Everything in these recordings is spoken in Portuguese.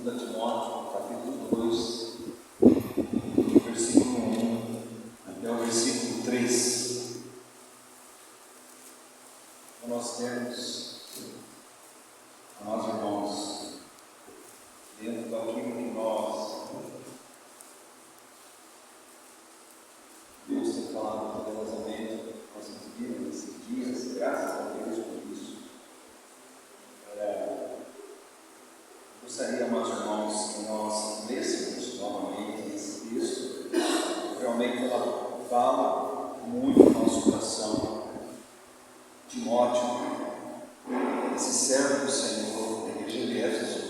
2 Timóteo, capítulo 2, versículo 1 até o versículo 3. Nós temos, amados irmãos, dentro daquilo que Deus tem falado poderosamente nossas vidas nesses dias, graças a Deus por isso. Gostaria, amados irmãos, que nós lêssemos novamente esse texto. Realmente ela fala muito no nosso coração. Timóteo, esse servo do Senhor, da igreja de Éfeso,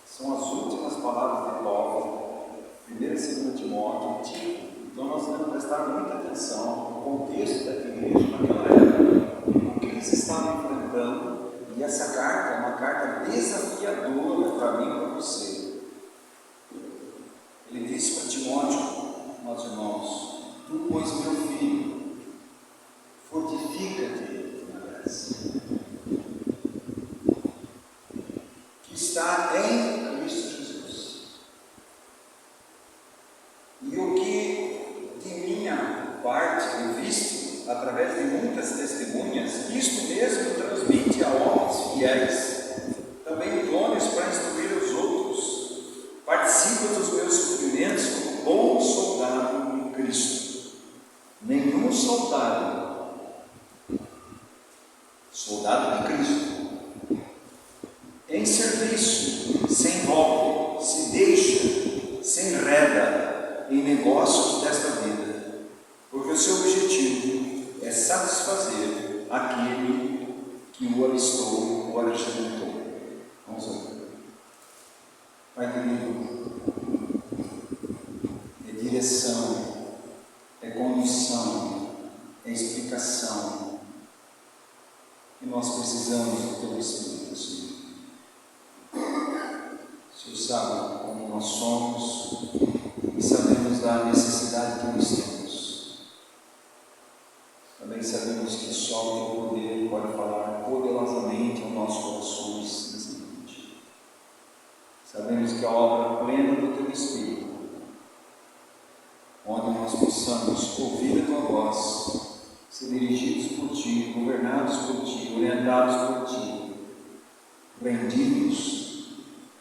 são as últimas palavras de Paulo, 1 e 2 Timóteo, Tito. Então nós devemos prestar muita atenção no contexto daquela igreja naquela época, o que eles estavam enfrentando. E essa carta é uma carta desafiadora para mim e para você. Ele disse para Timóteo, meus irmãos: tu, pois, meu filho, fortifica-te na graça que está em Cristo Jesus. E o que de minha parte eu visto através de muitas testemunhas, isto mesmo transmite a homens fiéis, também idôneos para instruir os outros. Participa dos meus sofrimentos como bom soldado em Cristo. Nenhum soldado de Cristo, em serviço, se envolve, se deixa, se enreda em negócios desta vida, porque o seu objetivo é satisfazer aquele que o alistou, o agitou. Vamos ouvir. Pai querido, é direção, é condução, é explicação, e nós precisamos do Teu Espírito, Senhor. O Senhor sabe como nós somos e sabemos da necessidade que nós temos. Também sabemos que só o Teu poder pode falar poderosamente aos nossos corações nessa noite. Sabemos que a obra plena do Teu Espírito, onde nós possamos ouvir a Tua voz, ser dirigidos por Ti, governados por Ti, orientados por Ti, rendidos,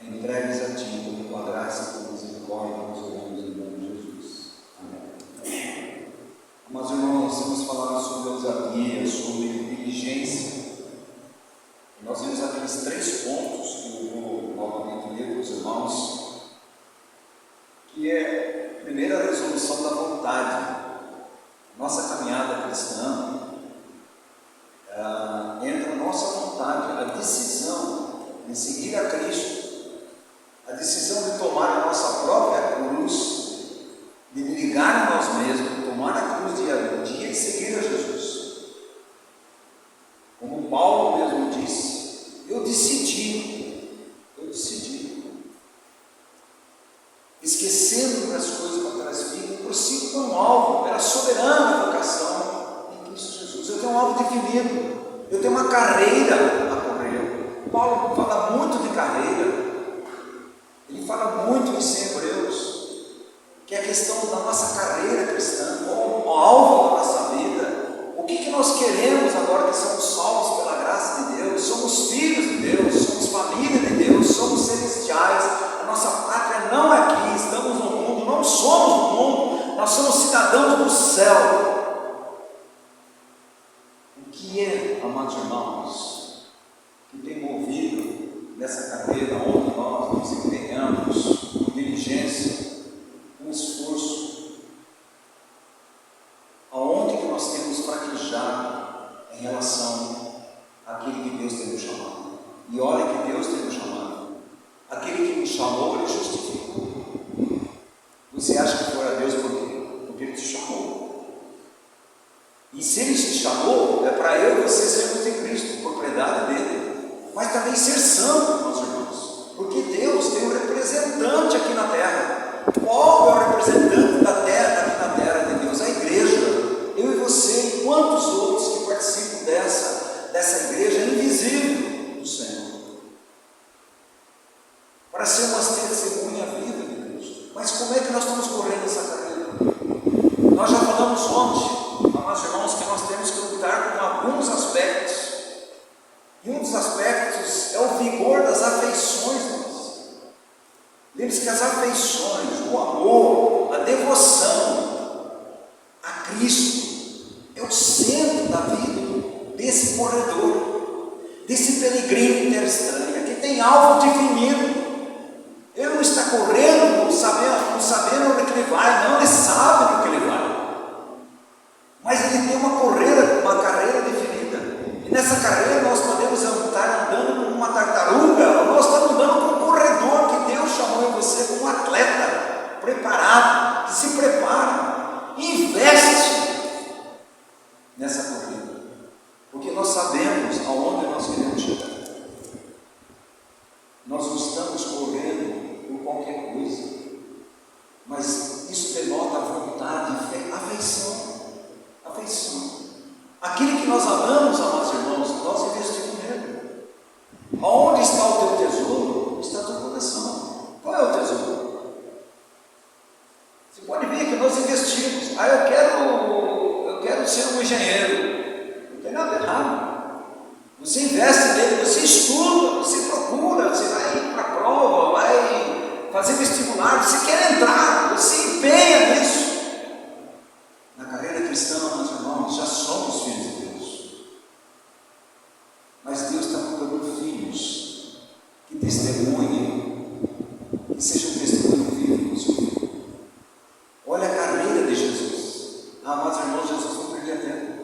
entregues a Ti, pela Tua graça e Tua misericórdia, nós oramos em nome de Jesus. Amém. Mas, irmãos, vamos falar sobre ousadia, sobre diligência. Nós vimos aqueles 3 pontos que eu vou novamente ler para os irmãos, que é, primeiro, a resolução da vontade. Nossa caminhada cristã entra a nossa vontade, a decisão de seguir a Cristo, a decisão de tomar a nossa própria cruz, de ligar a nós mesmos, tomar a cruz dia a dia e seguir a Jesus. Como Paulo mesmo disse, eu decidi, esquecendo das coisas para trás ficam, prossigo com um alvo, pela soberana vocação em Cristo Jesus. Eu tenho um alvo definido, eu tenho uma carreira a correr. Paulo fala muito de carreira, ele fala muito isso em Hebreus, que é a questão da nossa carreira cristã, qual o alvo da nossa vida, o que nós queremos agora que somos salvos pela graça de Deus, somos filhos de Deus, somos família de Deus, somos celestiais, a nossa pátria não é aqui, estamos no mundo, não somos do mundo, nós somos cidadãos do céu. O que é, amados irmãos, ser uma testemunha viva de Deus. Mas como é que nós estamos correndo essa carreira? Nós já falamos ontem, amados irmãos, que nós temos que lutar com alguns aspectos. E um dos aspectos é o vigor das afeições. Lembre-se que as afeições, o amor, a devoção a Cristo é o centro da vida desse corredor, desse peregrino interestranho, que tem alvo definido. Ele não está correndo, não sabendo onde ele vai, não, ele sabe onde ele vai. Mas ele tem uma carreira definida. E nessa carreira nós podemos estar andando como uma tartaruga, ou nós estamos andando como um corredor que Deus chamou você como um atleta preparado, que se prepara e investe nessa corrida. Porque nós sabemos aonde nós queremos chegar. Nós não estamos correndo por qualquer coisa, mas isso denota vontade, fé, afeição. Aquele que nós amamos, amados irmãos, nós investimos nele. Aonde está o teu tesouro, está o teu coração. Qual é o tesouro? Você pode ver que nós investimos. Eu quero ser um engenheiro. Não tem nada errado. Você investe nele, você estuda, você procura, você vai para a prova, vai fazer vestibular, você quer entrar, você empenha nisso. Na carreira cristã, meus irmãos, já somos filhos de Deus. Mas Deus está procurando filhos que testemunhem, que sejam testemunho vivo do seu filho. Olha a carreira de Jesus. Amados irmãos, Jesus não perdia tempo.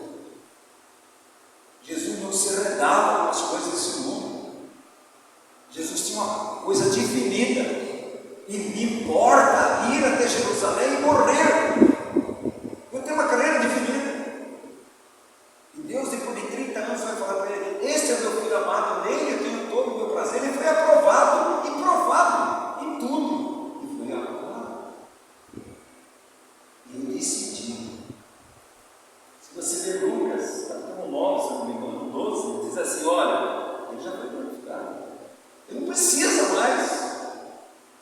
Jesus não se enredava com as coisas desse mundo. Jesus tinha uma coisa definida. E me importa ir até Jerusalém e morrer. Eu tenho uma carreira definida. E Deus, depois de 30 anos, vai falar para ele: este é meu filho amado, nele eu tenho todo o meu prazer. Ele foi aprovado e provado em tudo. E foi aprovado. E ele decidiu. Se você ler Lucas, capítulo 9, se não me engano, 12, diz assim: olha, ele já foi glorificado. Ele não precisa mais.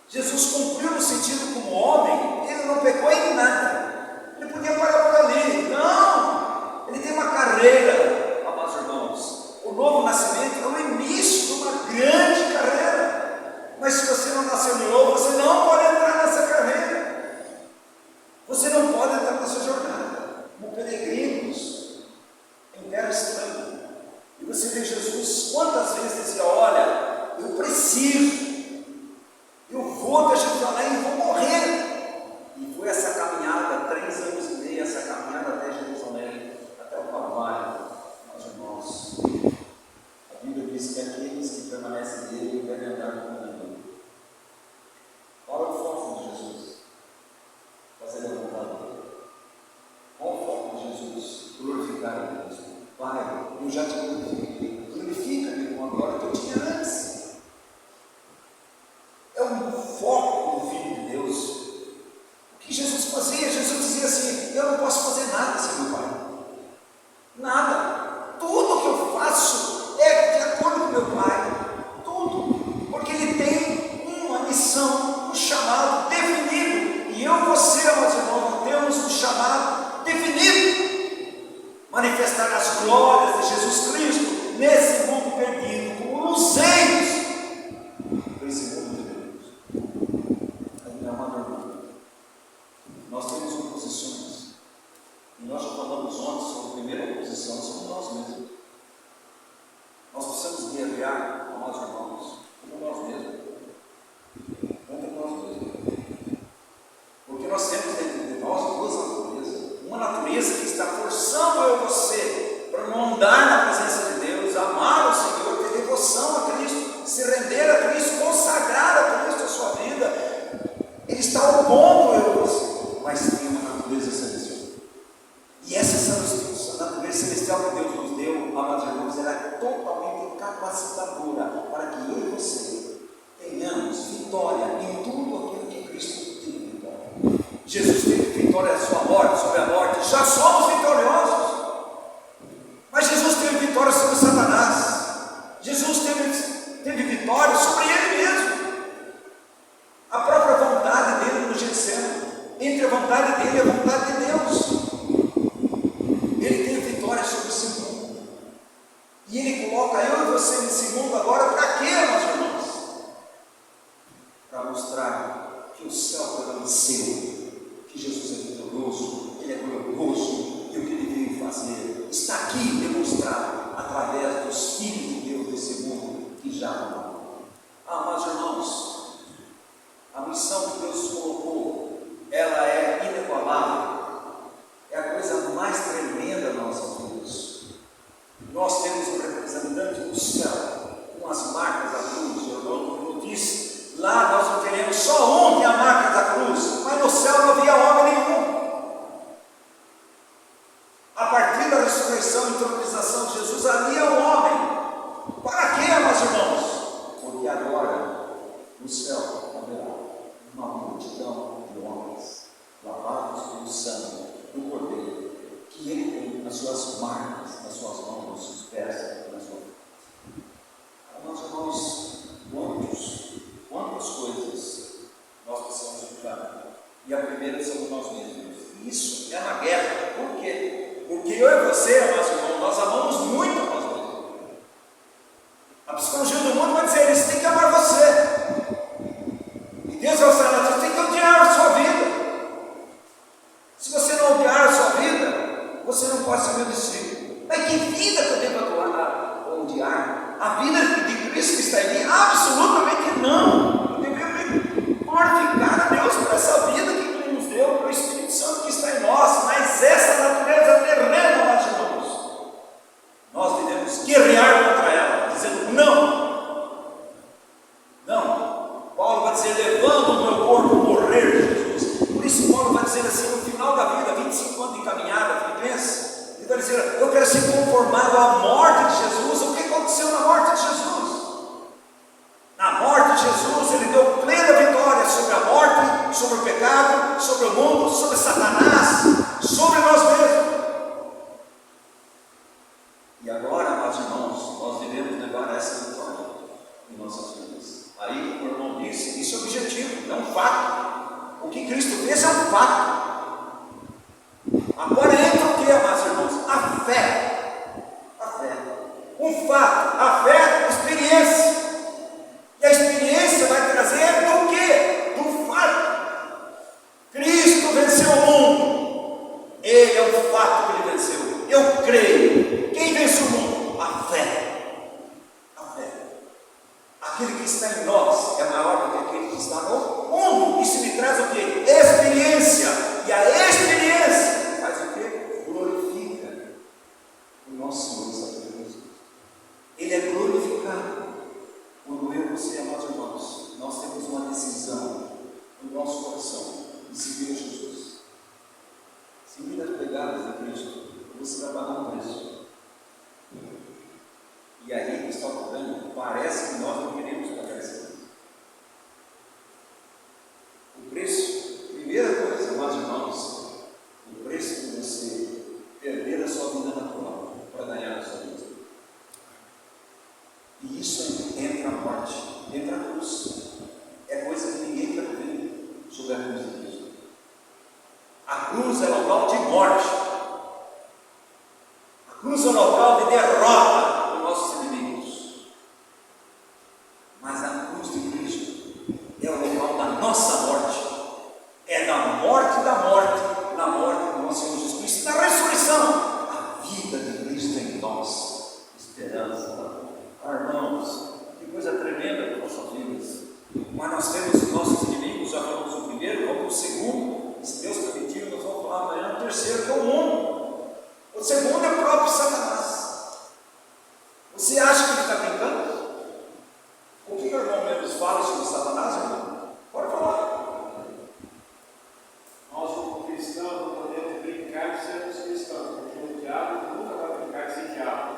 Jesus cumpriu no sentido como homem, ele não pecou em nada. Ele podia parar por ali. Não! Ele tem uma carreira, amados irmãos. O novo nascimento é o início de uma grande carreira. Mas se você não nasceu de novo, você não pode entrar nessa carreira. Você não pode entrar nessa jornada. Como peregrinos em terra estranha. E você vê Jesus quantas vezes dizia: olha, eu preciso. Eu vou até Jerusalém e vou morrer. E foi essa caminhada, 3 anos e meio, essa caminhada até Jerusalém, até o Calvário, meus irmãos. A Bíblia diz que aqueles que permanecem nele devem andar com ele. Qual é o foco de Jesus? Fazer a vontade dele. Qual o foco de Jesus? Glorificar a Deus. Pai, eu já te glorifiquei. Glorifica-me com a glória que eu tinha antes. É um foco do Filho de Deus. O que Jesus fazia? Jesus dizia assim: eu não posso fazer nada sem meu Pai. Nada. Tudo que eu faço é de acordo com meu Pai. Tudo. Porque Ele tem uma missão, um chamado definido. E eu e você, meus irmãos, temos um chamado definido. Manifestar as glórias de Jesus Cristo nesse mundo perdido, como luzeiros desse mundo. Nós temos oposições. E nós já falamos ontem sobre a primeira oposição, somos nós mesmos. Nós precisamos guerrear, amados irmãos, como nós mesmos. Contra nós mesmos. Porque nós temos dentro de nós duas naturezas. Uma natureza que está forçando eu e você para não andar na presença de Deus, amar o Senhor, ter devoção a Cristo, se render a Cristo, consagrar a Cristo a sua vida. Ele está opondo eu e você. Mas tem uma natureza celestial. E essa natureza celestial que Deus nos deu, amados irmãos, ela é totalmente capacitadora para que eu e você tenhamos vitória em tudo aquilo que Cristo teve vitória. Jesus teve vitória sobre a morte, já somos vitoriosos. Mas Jesus teve vitória sobre Satanás. Jesus teve vitória sobre Ele mesmo. venceu, que Jesus é vitorioso, Ele é glorioso, e o que Ele veio fazer está aqui demonstrado através dos filhos de Deus desse mundo que já morreram. Mas irmãos, a missão que Deus colocou, ela é inigualável, é a coisa mais tremenda da nossa vida. Nós temos um representante do céu, com as marcas da cruz. Eu disse, lá nós não teremos só um que é a marca da cruz, mas no céu não havia homem nenhum. A partir da ressurreição e entronização de Jesus, ali é o homem. Para quê, meus irmãos? Porque agora, no céu, haverá uma multidão de homens, lavados pelo sangue do Cordeiro, que Ele tem nas suas marcas, nas suas mãos, nos seus pés, na sua vida. Meus irmãos, quantas coisas nós precisamos evitar? E a primeira somos nós mesmos. Isso é uma guerra. Por quê? Porque eu e você, meus irmãos, nós amamos muito a nós mesmos. A psicologia do mundo vai dizer, eles têm que amar você. E Deus vai falar, você tem que odiar a sua vida. Se você não odiar a sua vida, você não pode ser meu discípulo. Mas que vida que eu tenho para odiar? A vida de Cristo que está em mim? Absolutamente não. Eu deveria glorificar a Deus por essa vida que Ele nos deu, pelo Espírito Santo que está em nós. Mas essa natureza terrena, meus irmãos, nós devemos guerrear contra ela, dizendo não. Não. Paulo vai dizer, levando o meu corpo morrer, Jesus. Por isso Paulo vai dizer assim, no final da vida, 25 anos de caminhada, Filipenses, ele vai dizer, eu quero ser conformado à morte de Jesus. O que aconteceu na morte de Jesus? Na morte de Jesus, Ele deu plena vitória sobre a morte, sobre o pecado, sobre o mundo, sobre Satanás, sobre nós mesmos. E agora, meus irmãos, nós devemos levar essa vitória em nossas vidas. Aí, como o irmão disse, isso é objetivo, é um fato. O que Cristo fez é um fato. Agora entra o que, meus irmãos? A fé. A fé. Um fato. A fé é experiência. E a experiência vai trazer do quê? Do fato. Cristo venceu o mundo. Ele é o fato que Ele venceu. Eu creio. Quem vence o mundo? A fé. A fé. Aquele que está em nós é maior do que aquele que está no mundo. Isso me traz o quê? Experiência. E a experiência faz o quê? Glorifica o nosso Senhor e Salvador Jesus. Ele é glorificado quando eu e você, amados irmãos, nós temos uma decisão no nosso coração de seguir a Jesus. Seguir as pegadas de Cristo, você vai pagar um preço. E aí, que está cobrando, parece que nós não queremos pagar esse preço. O preço, primeira coisa, amados irmãos, o preço de você perder a sua vida natural para ganhar a sua vida. E isso entra a morte, entra a cruz. É coisa que ninguém quer ver sobre a cruz de Cristo. A cruz é local de morte. A cruz é local de derrota dos nossos inimigos. Mas a cruz de Cristo é o local da nossa morte. É da morte na morte do nosso Senhor Jesus Cristo, na ressurreição, a vida de Cristo em nós, esperança. Irmãos, que coisa tremenda para nossas vidas. Mas nós temos os nossos inimigos, já falamos o primeiro, vamos para o segundo, se Deus permitir, nós vamos falar amanhã o terceiro, que é o mundo. O segundo é o próprio Satanás. Você acha que ele está brincando? O que o irmão Membros fala sobre Satanás, irmão? Pode falar. Nós, como cristãos, não podemos brincar de sermos cristãos, porque o diabo nunca vai brincar de ser diabo.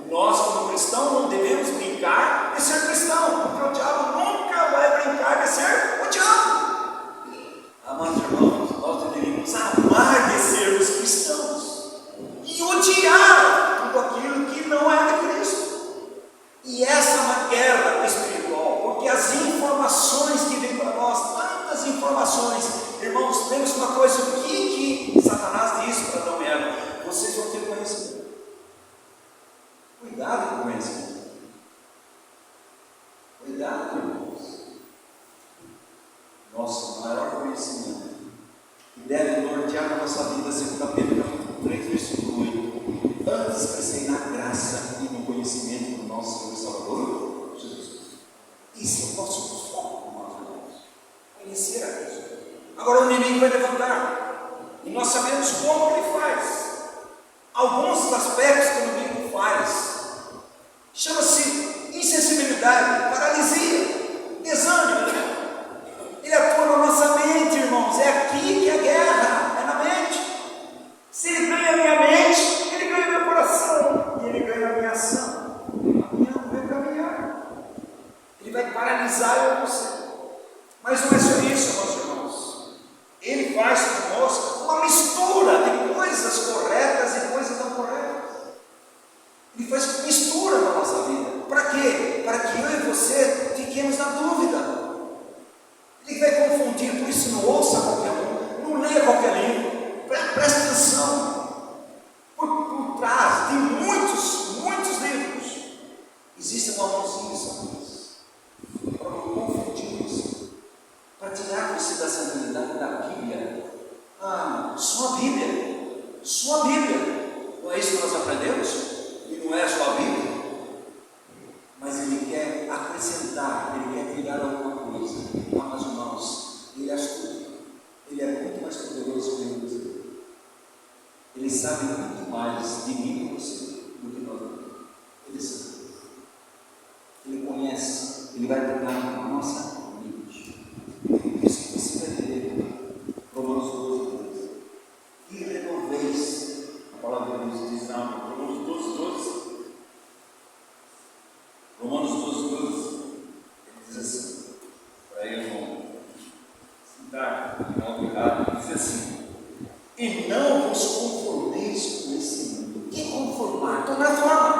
Nós, como cristãos, não devemos brincar de ser cristão, porque o diabo nunca vai brincar de ser o diabo. Amados irmãos, nós deveríamos amar de sermos cristãos e odiar tudo aquilo que não é de Cristo. E essa é uma guerra espiritual, porque as informações que vêm para nós, tantas informações, irmãos, temos uma coisa, o que Satanás disse para Adão e Eva? Vocês vão ter conhecimento. Cuidado com o conhecimento. Cuidado, irmãos. Nosso maior conhecimento nossa vida, 2 Pedro 3, versículo 8. Antes crescei na graça e no conhecimento do nosso Senhor e Salvador, Jesus. Esse é o nosso foco, meus irmãos. Conhecer a Cristo. Agora o inimigo vai levantar. E nós sabemos como ele faz. Alguns aspectos que o inimigo faz. Chama-se insensibilidade, paralisia, desânimo. Ele atua na nossa mente, irmãos. É aqui que a guerra é na mente. Se ele ganha a minha mente, ele ganha meu coração. E ele ganha a minha ação. A minha não vai caminhar. Ele vai paralisar eu e você. Mas não é só isso, meus irmãos. Ele faz conosco uma mistura de coisas corretas e coisas não corretas. Ele faz mistura na nossa vida. Para quê? Para que eu e você fiquemos na dúvida. Ele vai confundir, por isso não ouça qualquer um, não leia qualquer livro, preste atenção. Por trás de muitos livros, existe uma mãozinha para confundir você, para tirar você da centralidade da Bíblia. Só a Bíblia, não é isso que nós aprendemos? E não é só a Bíblia, mas ele quer acrescentar, ele quer tirar alguma coisa. Mas irmãos, ele é astuto, ele é muito mais poderoso que você. Ele sabe muito mais de mim e você do que nós. Ele sabe, ele conhece, ele vai tocar na nossa mente. Por isso que você vai ler Romanos 12, 12. E renoveis, a palavra de Deus diz Romanos 12, 12. Romanos 12, 12, ele diz assim, para ele não citar em algo errado, diz assim: e não vos conformeis com esse mundo. Que conformar? Então não é forma.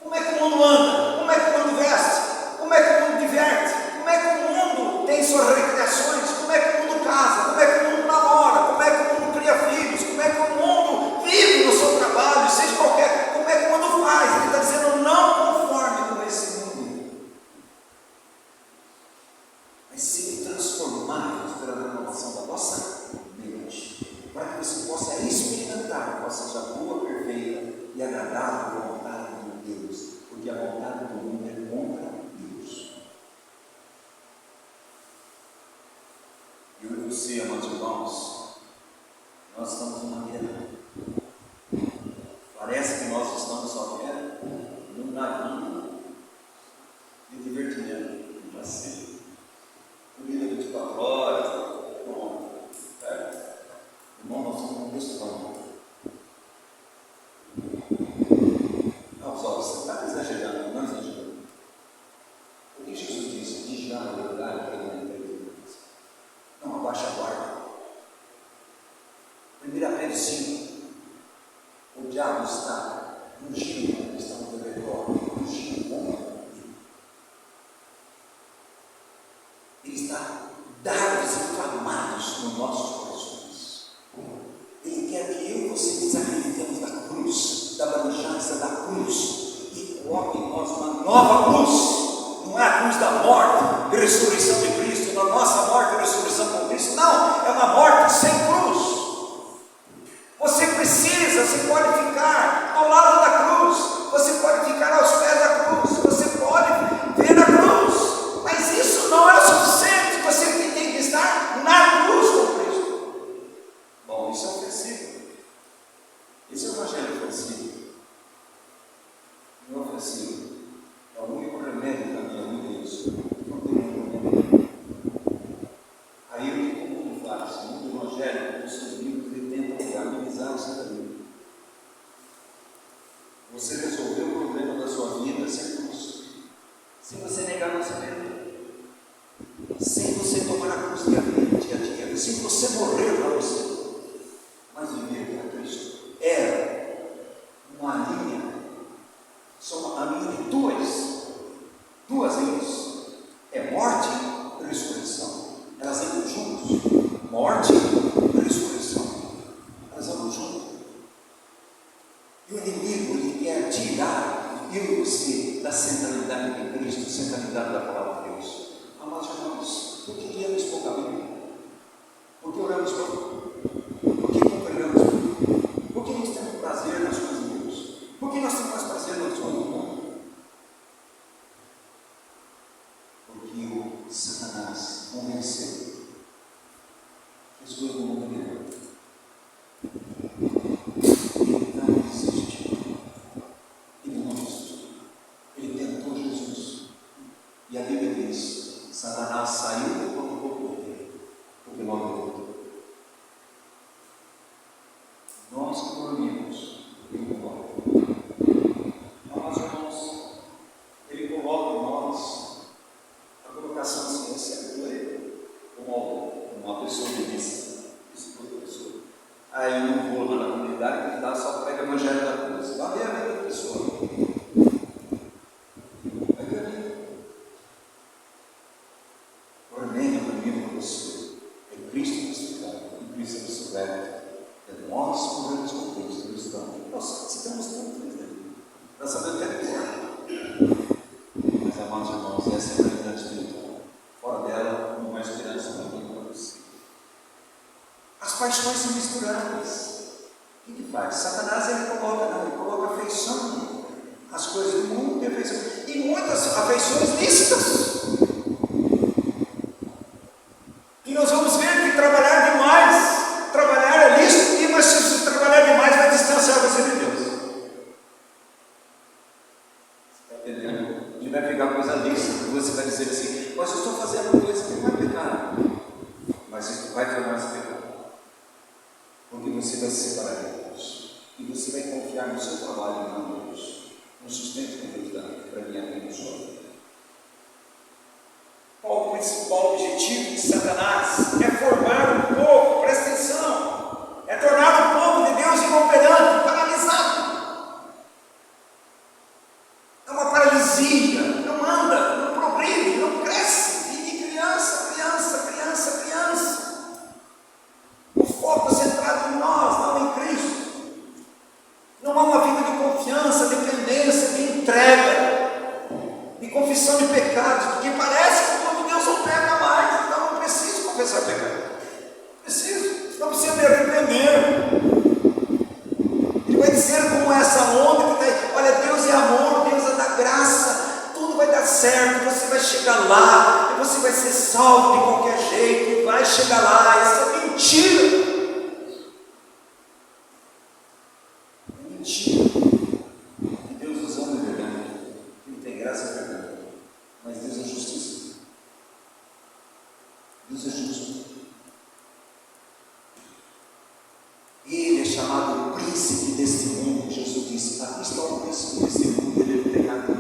Como é que o mundo anda? Como é que o mundo veste? Como é que o mundo diverte? Como é que o mundo tem suas recreações? Como é que o mundo casa? Como é que o mundo namora? Como é que o mundo cria filhos? Como é que o mundo vive no seu trabalho? Seja qualquer. Como é que o mundo faz? Ele está dizendo: não conforme com esse mundo, mas ser transformados pela renovação da vossa mente, para que você possa experimentar qual seja a boa, perfeita e agradável vontade de Deus, porque a vontade do mundo é contra Deus. Eu e você, amados irmãos, nós estamos numa guerra. Parece que nós estamos só num navio de divertimento, de passeio. Comida 24 horas, bom, irmão, nós somos um cristão. Não, só você está exagerando, não exagerando. O que Jesus disse? Vigiar na verdade para não entender. Não abaixa a guarda. 1 Pedro 5. O diabo está ungindo, está no derredor, ungindo o homem. Ele está dardos inflamados nos nossos corações. Ele quer que eu e você desacreditemos da cruz, da branqueza da cruz, e coloque em nós uma nova cruz. Não é a cruz da morte e ressurreição de Cristo, da nossa morte e ressurreição com Cristo. Não, é uma morte sem cruz. Você precisa, você pode ficar ao lado da cruz, você pode ficar aos pés da cruz, você pode ver a cruz, mas isso não é o suficiente. Você tem que estar na cruz com Cristo. Bom, isso é ofensivo. Esse é o evangelho ofensivo. Não é ofensivo. É o único remédio da minha vida, isso. Não tem remédio. Aí o que o mundo faz? O mundo evangélico, com seus livros, ele tenta amenizar o seu caminho. Você resolveu o problema da sua vida sem cruz, sem você negar você mesmo, sem você tomar a cruz dia a dia, sem você morrer para você, mas viver para Cristo. É uma linha, só uma linha de duas linhas. É morte e ressurreição. Elas andam juntos. Morte e ressurreição. Elas andam juntas. E o inimigo, ele quer tirar eu e você da centralidade de Cristo, centralidade da palavra de Deus. Amados irmãos, por que oramos pouca Bíblia? Porque oramos pouco. viu Satanás convencer. Jesus não morreu. Ele não resistiu. Ele não resistiu. Ele tentou Jesus. E a Bíblia diz: Satanás saiu quando voltou dele, porque morreu. Nós que dormimos, ele volta. Amados irmãos, ele coloca em nós a colocação assim: recebe por ele. Como uma pessoa que disse para outra pessoa: aí eu não vou lá na comunidade que dá, só prega o evangelho da cruz. Vai ver a vida da pessoa. Vai ver a vida. Porém, eu comigo com você. É Cristo crucificado, e Cristo ressurreto. É nós morremos com Cristo, cristão. Nossa, se temos tanto, né? Para saber o que é pior. Mas, amados irmãos, essa é a realidade espiritual. Fora dela, não há esperança para quem não é possível. As paixões são misturadas. O que faz? Satanás ele coloca afeição. As coisas do mundo têm afeição. E muitas afeições lícitas. E nós vamos ver que trabalhar demais, trabalhar é lícito, mas se trabalhar demais vai distanciar você de Deus. Você está entendendo? E vai pegar coisa lícita, você vai dizer assim: mas eu estou fazendo coisa que não é pecado. Mas isso vai tornar-se pecado. Porque você vai se separar de Deus. E você vai confiar no seu trabalho e não em Deus. No sustento que Deus dá para mim abrir os olhos. Qual o principal objetivo de Satanás? É formar um povo, presta atenção, é tornar o povo de Deus inoperante, paralisado. É uma paralisia, não anda, não progride, não cresce, vive criança. O foco centrado em nós, não em Cristo. Não há uma vida de confiança, dependência, de entrega, de confissão de pecados, porque parece que quando Deus não pega mais, então não preciso confessar pecado. Não preciso me arrepender. Ele vai dizer como essa onda que está aí: olha, Deus é amor, Deus é da graça, tudo vai dar certo, você vai chegar lá, e você vai ser salvo de qualquer jeito, e vai chegar lá. Isso é mentira. É mentira. E Deus nos ama de verdade. Ele tem graça e verdade. Mas Deus é justiça. Deus é justo. Ele é chamado príncipe deste mundo. Jesus disse: aqui está o príncipe deste mundo, ele é o pecado.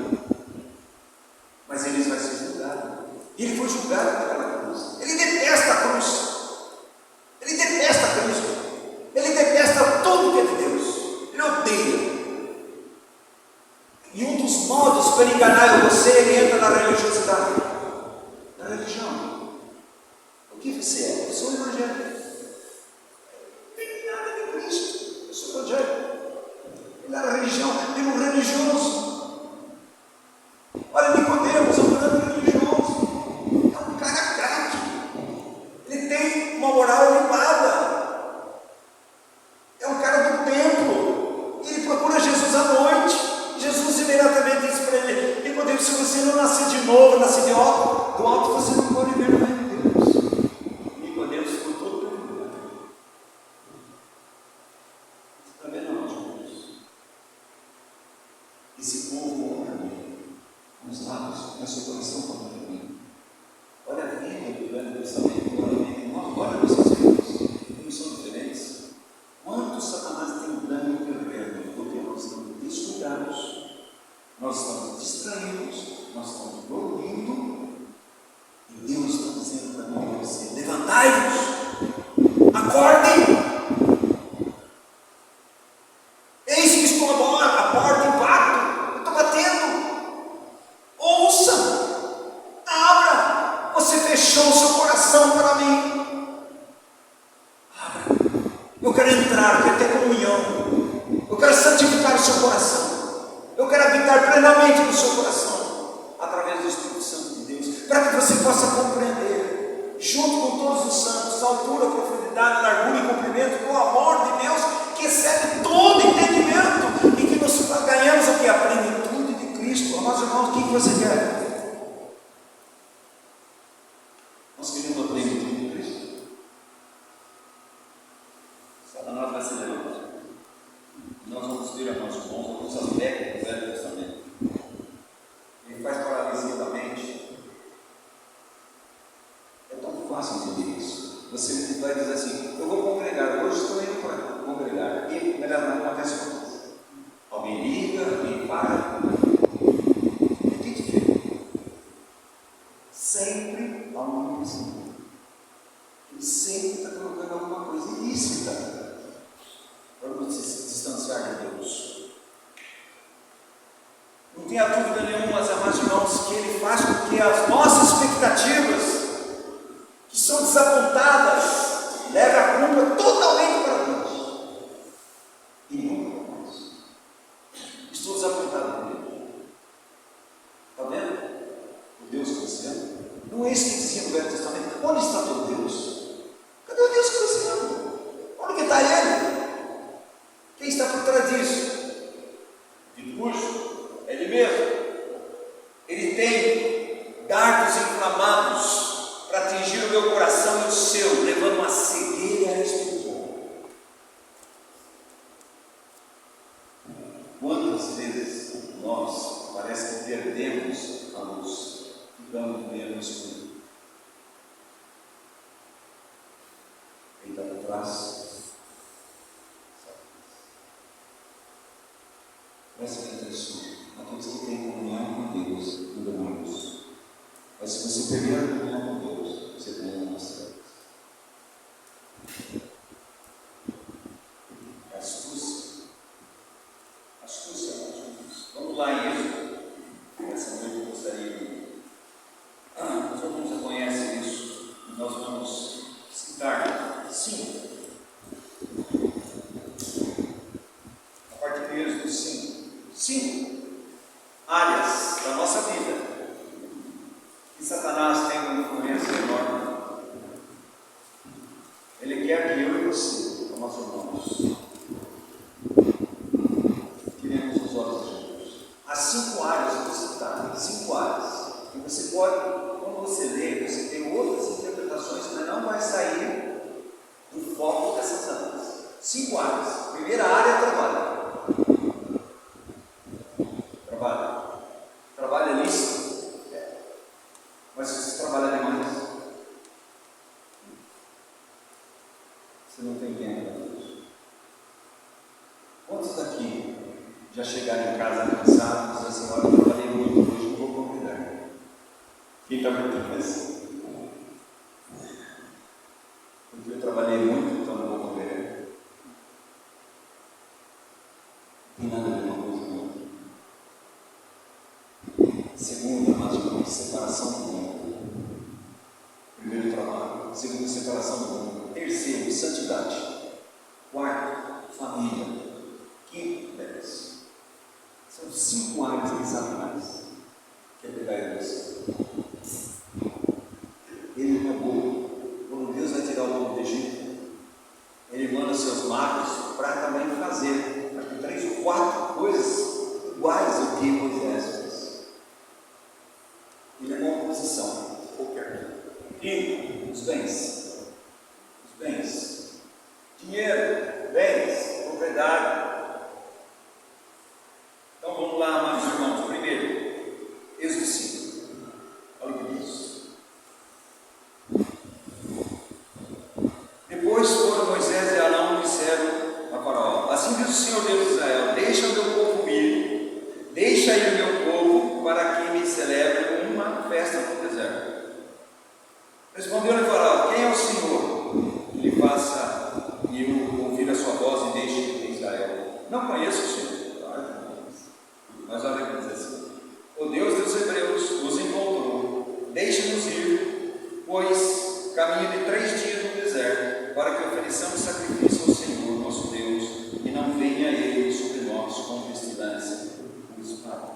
Mas ele vai ser julgado. E ele foi julgado naquela cruz. Ele detesta a cruz. Ele detesta Cristo. Ele detesta tudo que é de Deus. Ele odeia. E um dos modos para enganar você, ele entra na religiosidade. Na religião. O que você é? Eu sou evangélico. Não tem nada de Cristo. Eu sou evangélico. Ele era religião. Ele é um religioso. Olha, Nicodemos é um grande religioso. É um cara crático. Ele tem uma moral elevada. É um cara do templo. Ele procura Jesus à noite. Jesus imediatamente disse para ele: Nicodemos, se você não nascer de novo, nascer do alto, você não pode ver o reino de Deus. Nicodemos ficou todo perguntado. Você está vendo onde, irmãos? Esse povo honra-me com os lábios, mas seu coração contra mim. Olha a vida do Velho Testamento, olha a vida, olha nossos filhos, não são diferentes. Quanto Satanás tem um dano perverso, porque nós estamos descuidados, nós estamos distraídos, nós estamos dormindo, e Deus está dizendo para mim e você: levantai-vos, acordem. Eis que estou a porta e bato, eu estou batendo. Ouça, abra. Você fechou o seu coração para mim. Abra. Eu quero entrar, eu quero ter comunhão. Eu quero santificar o seu coração. Eu quero habitar plenamente no seu coração, através do Espírito Santo de Deus, para que você possa compreender, junto com todos os santos, a altura, a profundidade, a largura e comprimento do amor de Deus, que excede todo entendimento, e que nós ganhamos aqui a plenitude de Cristo. Amados irmãos, o que você quer? Você vai dizer assim: eu vou congregar, hoje estou indo para congregar. E melhor não acontece uma coisa. Alguém liga, alguém para. E tem que ver. Sempre há um vizinho. Ele sempre está colocando alguma coisa ilícita para nos distanciar de Deus. Não tenha dúvida nenhuma, amados irmãos, que Ele faz com que as nossas expectativas, que são desapontadas, levem a culpa totalmente para Deus. E nunca para nós. Estou desapontado com Deus. Está vendo? O Deus que você ama. Não é isso que dizia no Velho Testamento. Onde está teu Deus? Cadê o Deus que você ama? Onde que está Ele? Quem está por trás disso? De cujo? É Ele mesmo. Ele tem dardos inflamados para atingir o meu coração e o seu, levando uma cegueira espiritual. Quantas vezes nós parece que perdemos a luz, ficamos vendo no escuro? Quem está por trás? Preste atenção. Aqueles que têm comunhão com Deus, tudo é luz. Mas se você perder a comunhão com Deus, você tem uma trevas. Astúcia. Astúcia. Vamos lá em Êxodo. Essa noite eu gostaria de. Os alguns já conhecem isso. Nós vamos citar 5. A partir de Êxodo 5 áreas da nossa vida que Satanás tem uma influência enorme. Ele quer que eu e você, nossos irmãos, tiremos os olhos de Jesus. Há 5 áreas que você está, 5 áreas. E você pode, quando você lê, você tem outras interpretações, mas não vai sair do foco dessas áreas. 5 áreas. Primeira área é trabalho. Trabalho é lícito? É. Mas se você trabalha demais, você não tem tempo para Deus. Quantos daqui já chegaram em casa cansados e dizem assim: olha, eu trabalhei muito hoje, não vou congregar? Quem está muito cansado? Porque eu trabalhei muito, então não vou congregar. Não tem nada a ver uma coisa com outra. Segundo, mais uma vez, separação do mundo. Primeiro, trabalho. Segundo, separação do mundo. Terceiro, santidade. Quarto, família. Quinto, férias. São 5 áreas que Satanás quer pegar em você. Ele não é bobo. Quando Deus vai tirar o povo do Egito, Ele manda seus magos para também fazer, acho que 3 ou 4 coisas iguais ao que Moisés fez. Ele é uma oposição, qualquer. Quinto, os bens. Os bens. Dinheiro, bens, propriedade. Então vamos lá, amados irmãos. Primeiro, Êxodo 5. Olha o que diz. Depois foram Moisés e Arão e disseram a Faraó: assim diz o Senhor Deus de Israel: deixa o meu povo ir, deixa ir o meu povo, para que me celebre uma festa no deserto. Respondeu-lhe Faraó: quem é o Senhor que lhe faça eu ouvir a sua voz e deixe ir Israel? Não conheço o Senhor. Claro que não conheço. Mas olha o que diz assim: o Deus dos Hebreus os encontrou, deixe-nos ir, pois caminho de 3 dias no deserto, para que ofereçamos sacrifício ao Senhor nosso Deus, e não venha Ele sobre nós com pestilência e espada.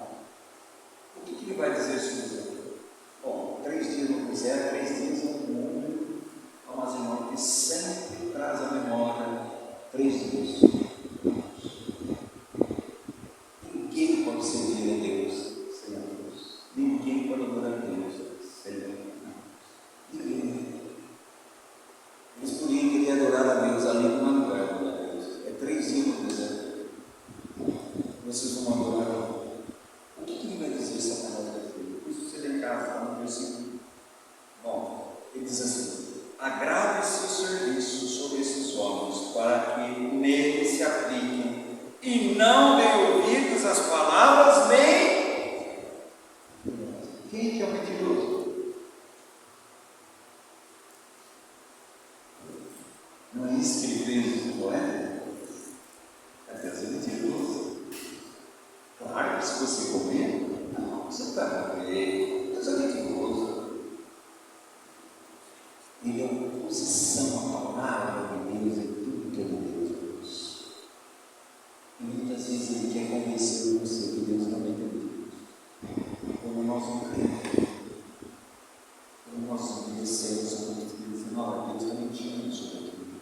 O que Ele vai dizer sobre isso? Bom, 3 dias no deserto, 3 dias no mundo, mas irmão, que sempre traz à memória 3 dias. Ninguém pode servir a Deus sem a Deus. Ninguém pode adorar a Deus sem a Deus. Ninguém. Eles podiam querer adorar a Deus ali no lugar de adorar a Deus. É 3 dias no deserto. Vocês vão adorar. O que Ele vai dizer Satanás vai dizer? Isso você lê em casa, está no versículo 9. Ele diz assim: agrave-se o Quem que é o mentiroso? Não é isso que ele fez, não é? Deus é mentiroso. Claro que se você comer, não, você vai morrer. Deus é mentiroso. Ele é oposição à palavra de Deus em tudo que é de Deus. E muitas vezes ele quer convencer você que Deus não é mentiroso. Como nós não cremos, como nós obedecemos a Deus, não, Deus está mentindo sobre aquilo.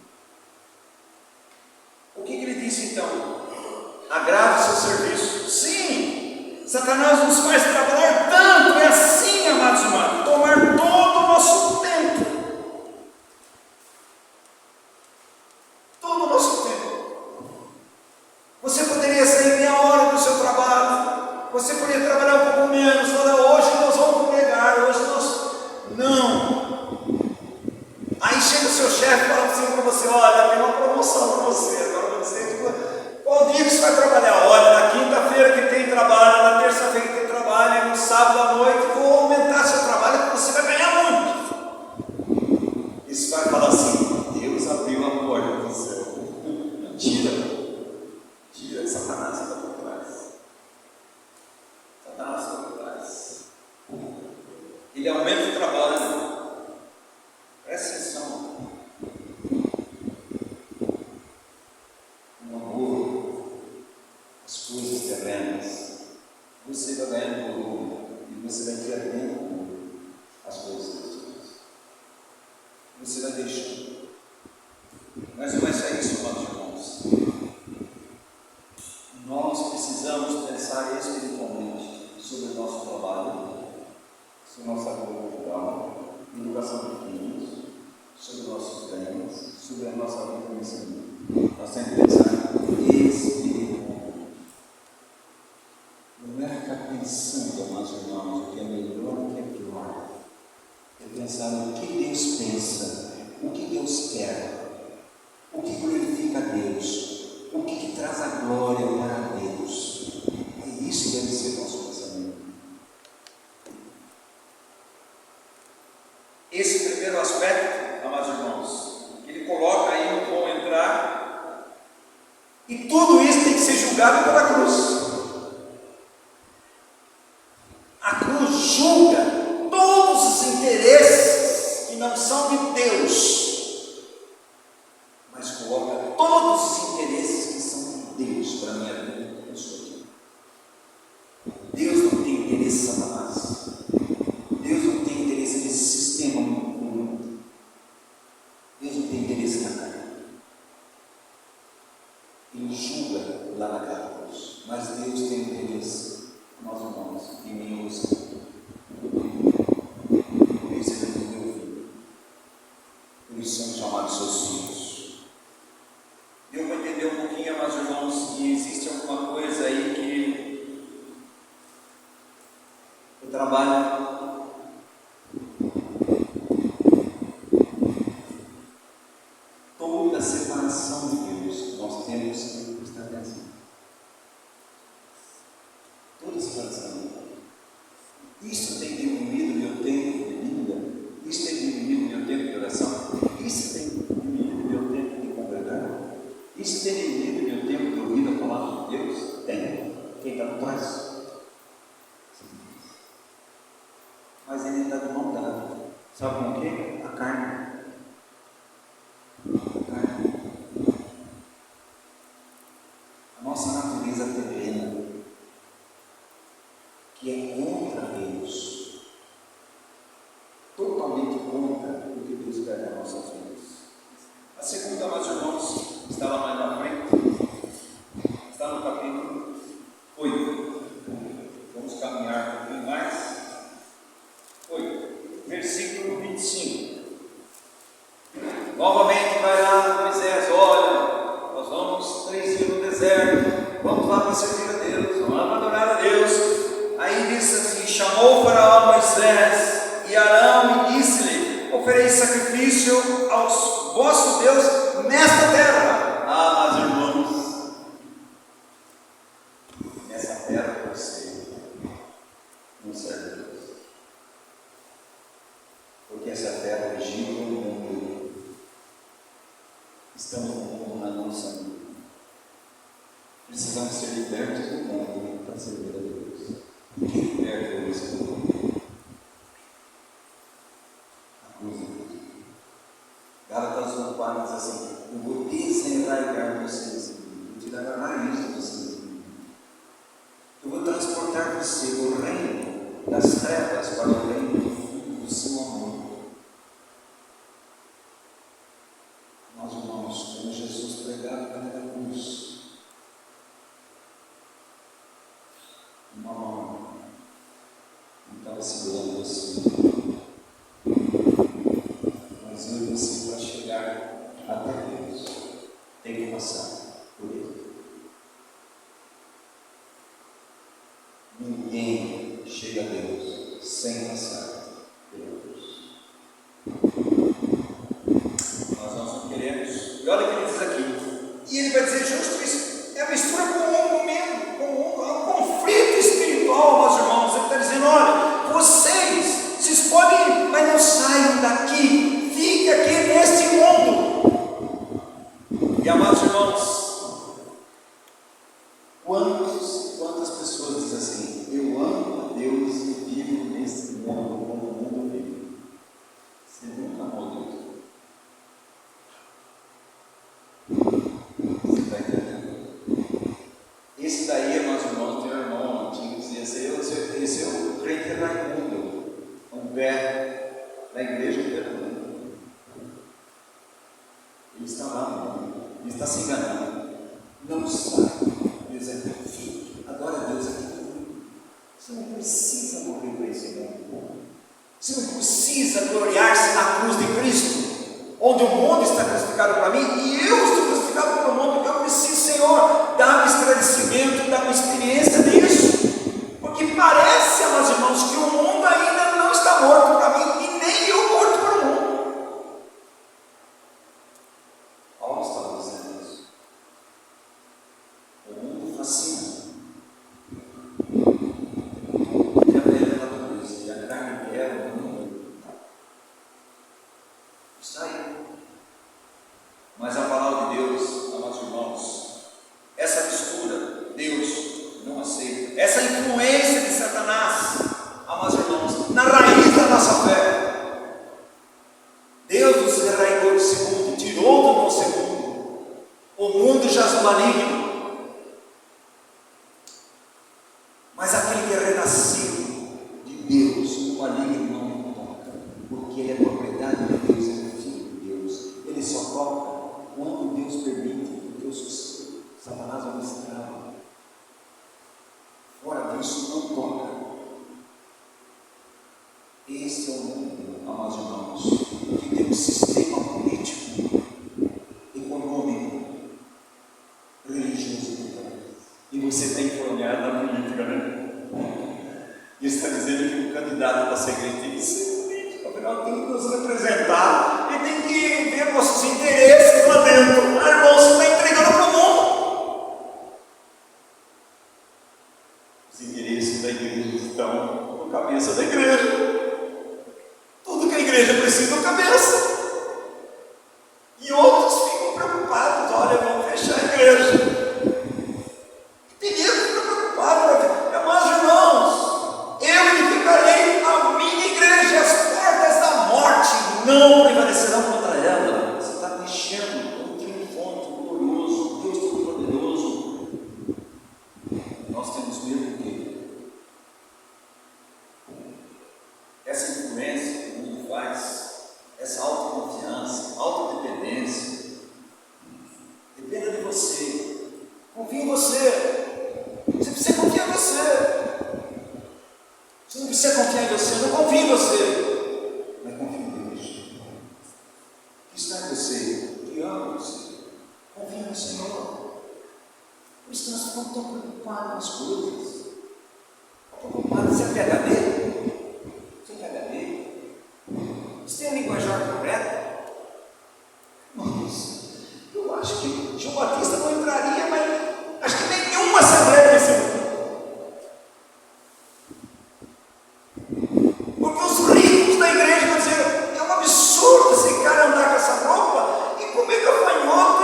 O que ele disse então? Agrave seu serviço. Sim, Satanás nos faz trabalhar tanto, é assim, amados irmãos, tomar todo o nosso tempo. Todo o nosso tempo. Você poderia sair meia hora do seu trabalho, você poderia trabalhar um pouco menos, falar, hoje nós vamos pregar, hoje nós. Não. Aí chega o seu chefe e fala assim para você, olha, tem uma promoção para você, agora você, qual dia que você vai trabalhar? Olha, na quinta-feira que tem trabalho, na terça-feira que tem trabalho, e no sábado à noite vou aumentar seu trabalho, que você vai ganhar muito. E você vai falar assim, Deus abriu a porta do céu. Mentira. Mentira, Satanás está por trás. Satanás está por trás. Ele aumenta o trabalho. Presta atenção. Um amor, as coisas terrenas. Você vai ganhando volume e você vai perdendo as coisas destruídas. Você vai deixando. Mas não é só isso, amados irmãos. Nós precisamos pensar espiritualmente sobre o nosso trabalho, sobre nossa vida cultural, educação de filhos, sobre nossos bens, sobre a nossa vida nesse mundo. Nós temos que pensar espiritualmente. Não é ficar pensando, amados irmãos, o que é melhor e o que é pior. É pensar no que Deus pensa, o que Deus quer, o que glorifica a Deus, o que traz a glória para Deus. É isso que deve ser nosso pensamento. Esse primeiro aspecto, amados irmãos, que ele coloca aí no como entrar, e tudo isso tem que ser julgado pela cruz. A cruz julga todos os interesses que não são de Deus, mas coloca todos os interesses que são de Deus para a minha vida e a sua vida. Deus não tem interesse em Satanás. Deus não tem interesse nesse sistema mundo. Deus não tem interesse na carne. Ele julga lá naquela cruz. Mas Deus tem interesse, nós irmãos, em mim e você. Por isso ele nos deu filho. Por isso somos chamados seus filhos. Deu para entender um pouquinho, amados irmãos, que existe alguma coisa aí que o trabalho toda a separação de Deus, nós temos que prestar atenção. Toda a separação de Deus. Isso tem diminuído meu tempo de vida, isso tem diminuído meu tempo de oração, isso tem diminuído meu tempo de congregar, isso tem diminuído meu tempo de ouvir a palavra de Deus. Tem. Quem está por trás? Mas ele está de mão dada. Sabe com o quê? A carne. A nossa natureza terrena, que é contra Deus, totalmente contra o que Deus quer nas nossas vidas. A segunda, amados irmãos, está lá mais na frente, está no capítulo 8. Vamos caminhar um pouquinho mais. 8, versículo 25. Novamente vai lá Moisés, olha, nós vamos 3 dias no deserto, vamos lá para servir a Deus, vamos lá para adorar a Deus. Aí disse assim, chamou o faraó Moisés e Arão e disse-lhe, oferei sacrifício ao vosso Deus nesta terra. Ah, meus irmãos, nessa terra você não serve a Deus. Estamos num mundo na nossa. Precisamos ser libertos do mundo para servir a Deus. Quem liberta Deus do mundo? A cruz de Cristo. Gálatas 1:4 diz assim: eu vou desenraigar vocês, vou tirar a raiz de vocês. Eu vou transportar você do reino das trevas para o reino do Filho do seu amor. Nós, irmãos, como Jesus pregava naquela cruz, uma mão não estava segurando você, mas eu e você, para chegar até Deus, tem que passar por Ele. Ninguém chega a Deus sem passar pela cruz. Nós não queremos. E olha o que ele diz aqui. E ele vai dizer justo isso. É a mistura com o medo, com um conflito espiritual, meus irmãos. Ele está dizendo: olha, vocês podem ir, mas não saiam daqui. Fique aqui neste mundo. E amados irmãos, quantas pessoas dizem assim: eu amo a Deus e vivo nesse mundo como o mundo vive? Você nunca amou Deus. Você está entendendo? Esse daí, meus irmãos, tem um irmão antigo que dizia assim: esse é o crente Raimundo, um pé da igreja de Raimundo. Ele está lá, ele está se enganando. Não sabe. Deus é teu filho. Adora Deus aqui. Você não precisa morrer para esse mundo. você não precisa gloriar-se na cruz de Cristo, onde o mundo está crucificado para mim e eu estou crucificado para o mundo. Eu preciso, Senhor, dar-me esclarecimento, dar-me experiência disso, porque parece, meus irmãos, que o mundo ainda não está morto para mim e nem eu morto para o mundo. Paulo estava dizendo isso. O mundo fascina. E a velha natureza, e a carne que era o mundo. Está aí. Mas a palavra de Deus, amados irmãos, essa mistura, Deus não aceita. Essa influência de Satanás, amados irmãos, na raiz da nossa fé. Deus nos arraigou do segundo, tirou do nosso segundo. O mundo jaz no maligno. Mas aquele que é renascido de Deus, o maligno não toca, porque ele é propriedade de Deus, ele é filho de Deus. Ele só toca quando Deus permite, porque Satanás é um escravo. Fora disso, não toca. Esse é o mundo, amados irmãos, que tem um sistema político, econômico, religioso. E você tem que olhar na política, né? E está dizendo que o candidato para ser crente tem que ser político, afinal tem que nos representar e tem que ver nossos interesses lá dentro. Ah, irmão, você está entregando para o mundo. Os interesses da igreja estão no cabeça da igreja. Tudo que a igreja precisa é o cabeça. E outros ficam preocupados: olha, vamos fechar a igreja. Não prevalecerão contra ela. Você está mexendo com um triunfante glorioso, Deus Todo-Poderoso. Nós temos medo do quê? Essa influência que o mundo faz, essa autoconfiança, autodependência, dependa de você. Confie em você. Você precisa confiar em você. Você não precisa confiar em você, não confia em você, mas confia em Deus. Que está em você, que ama você. Confia no Senhor. Por isso nós não estamos preocupados com as coisas. Estão preocupados se é PhD? Você é PhD? Você tem a linguajar correta? Nossa, eu acho que João Batista não entraria, mas acho que nenhuma assembleia desse mundo. Porque os ricos da igreja vão dizer: é um absurdo esse cara andar com essa roupa e comer gafanhoto.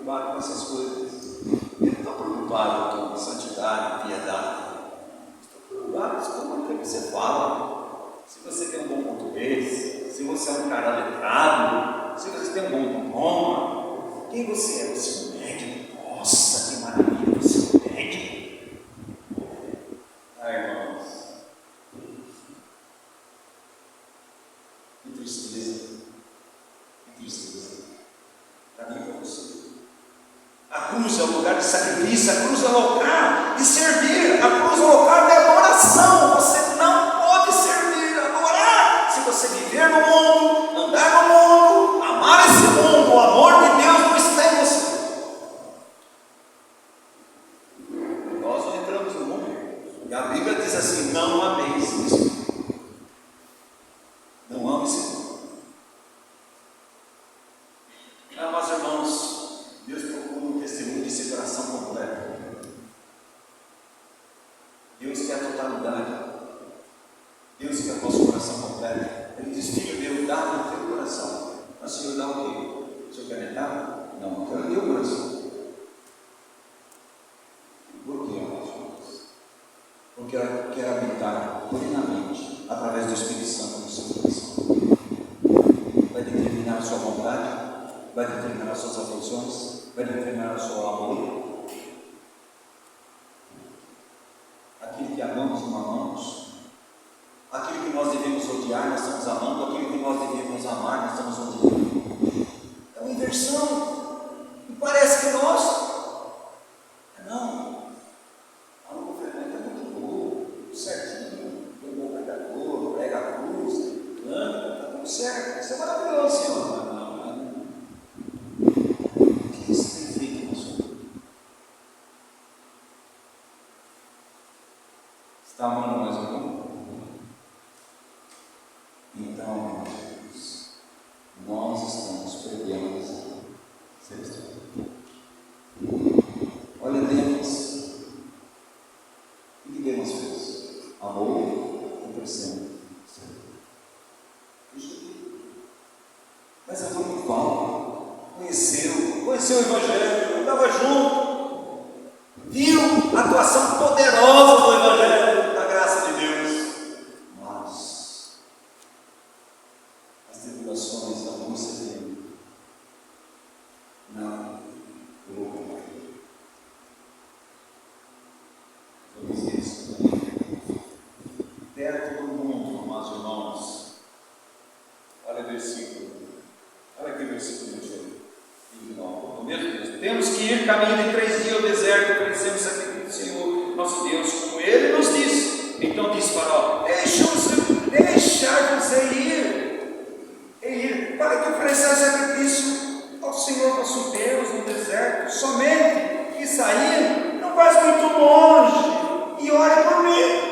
preocupado com essas coisas. Eu não estou preocupado com santidade, piedade. Estou preocupado com aquilo que você fala. Se você tem um bom português, se você é um cara letrado, se você tem um bom diploma, quem você é? Você é um médico. Nossa, que maravilha, você é um médico. Irmãos, que tristeza, que tristeza. Para mim e para você. A cruz é o lugar de sacrifício, a cruz é o lugar de servir, a cruz é o lugar de adoração. Você não pode servir, adorar, se você viver no mundo, andar no mundo, amar esse mundo. O amor de Deus não está em você. Nós não entramos no mundo, e a Bíblia diz assim: não ameis isso. Não ame esse mundo. Mas irmãos, Deus procura um testemunho de separação completa. Deus quer a totalidade. Deus quer o nosso coração completo. Ele diz: filho meu, dá o teu coração. Mas Senhor, dá o quê? O Senhor quer me dar? Não, eu quero o teu coração. Por quê, irmãos? Porque eu quero habitar plenamente através do Espírito Santo no seu coração. Vai determinar a sua vontade, vai determinar as suas afeições, vai determinar o seu amor. Aquilo que amamos, não amamos. Aquilo que nós devemos odiar, nós estamos amando. Aquilo que nós devemos amar, nós estamos odiando. É uma inversão. E parece que nós não. A nossa ferramenta é muito boa, certinho, foi bom pregador, prega a cruz, canta, está tudo certo. Isso é maravilhoso, Senhor. O que isso tem feito na sua vida? Está amando mais ou menos? Então, irmãos, nós estamos perdendo essa celestial. Olha Demas. O que Demas fez? Amou e cresceu. Mas é muito Paulo. Conheceu o Evangelho, estava junto, viu a atuação poderosa do Evangelho, da graça de Deus. Mas as tribulações, a angústia dele não colocou mais. Eu disse isso. Perto do mundo, amados irmãos. Olha o versículo. Olha aqui o versículo 28. Temos que ir caminho de 3 dias ao deserto, oferecendo sacrifício ao Senhor, nosso Deus, como Ele nos disse. Então disse Faraó: deixar-vos ir, para que oferecer sacrifício ao Senhor nosso Deus no deserto, somente que sair não faz muito longe, e ore por mim.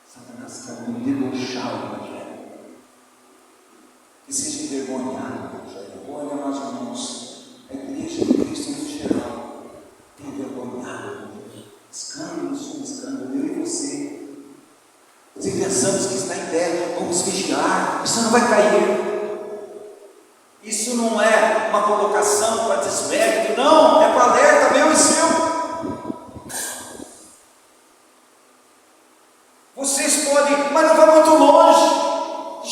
Satanás quer debochar o Evangelho, que seja envergonhado o Evangelho. Olha, meus irmãos, a igreja de Cristo no geral tem envergonhado escândalos sobre escândalo, eu e você. Se pensamos que está em pé, vamos vigiar, isso não vai cair. Isso não é uma colocação para desmérito, não, é para alerta meu e seu. Vocês podem, mas não vai muito longe.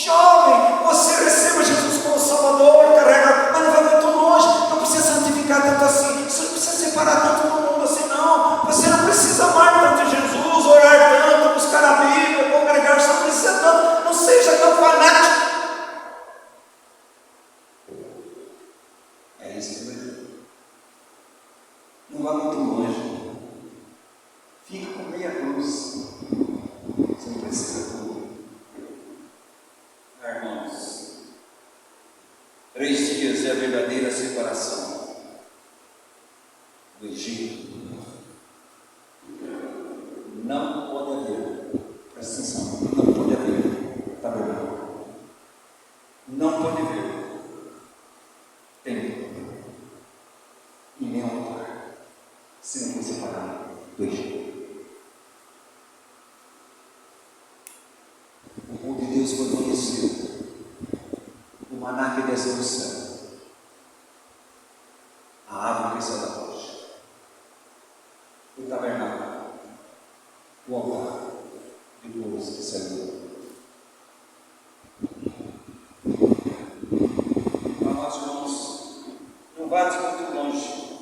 Jovem, você receba Jesus como Salvador, carrega, mas não vai muito longe. Não precisa santificar tanto assim, você não precisa separar tanto do mundo assim, não. Você não precisa amar tanto Jesus, orar tanto, buscar a Bíblia, congregar, você não precisa tanto, não seja tão fanático. É isso que vai dizer. Não vá muito longe. Fica com meia cruz. Você não precisa tudo. Irmãos, 3 dias é a verdadeira separação do Egito. Não pode haver, presta atenção, não pode haver tabernáculo. Não pode haver templo e nem altar se não for separado do Egito. Deus foi conhecido. O maná que desce do céu, a árvore que sai da rocha, o tabernáculo, o altar, depois que saiu. Amados irmãos, não vá muito longe.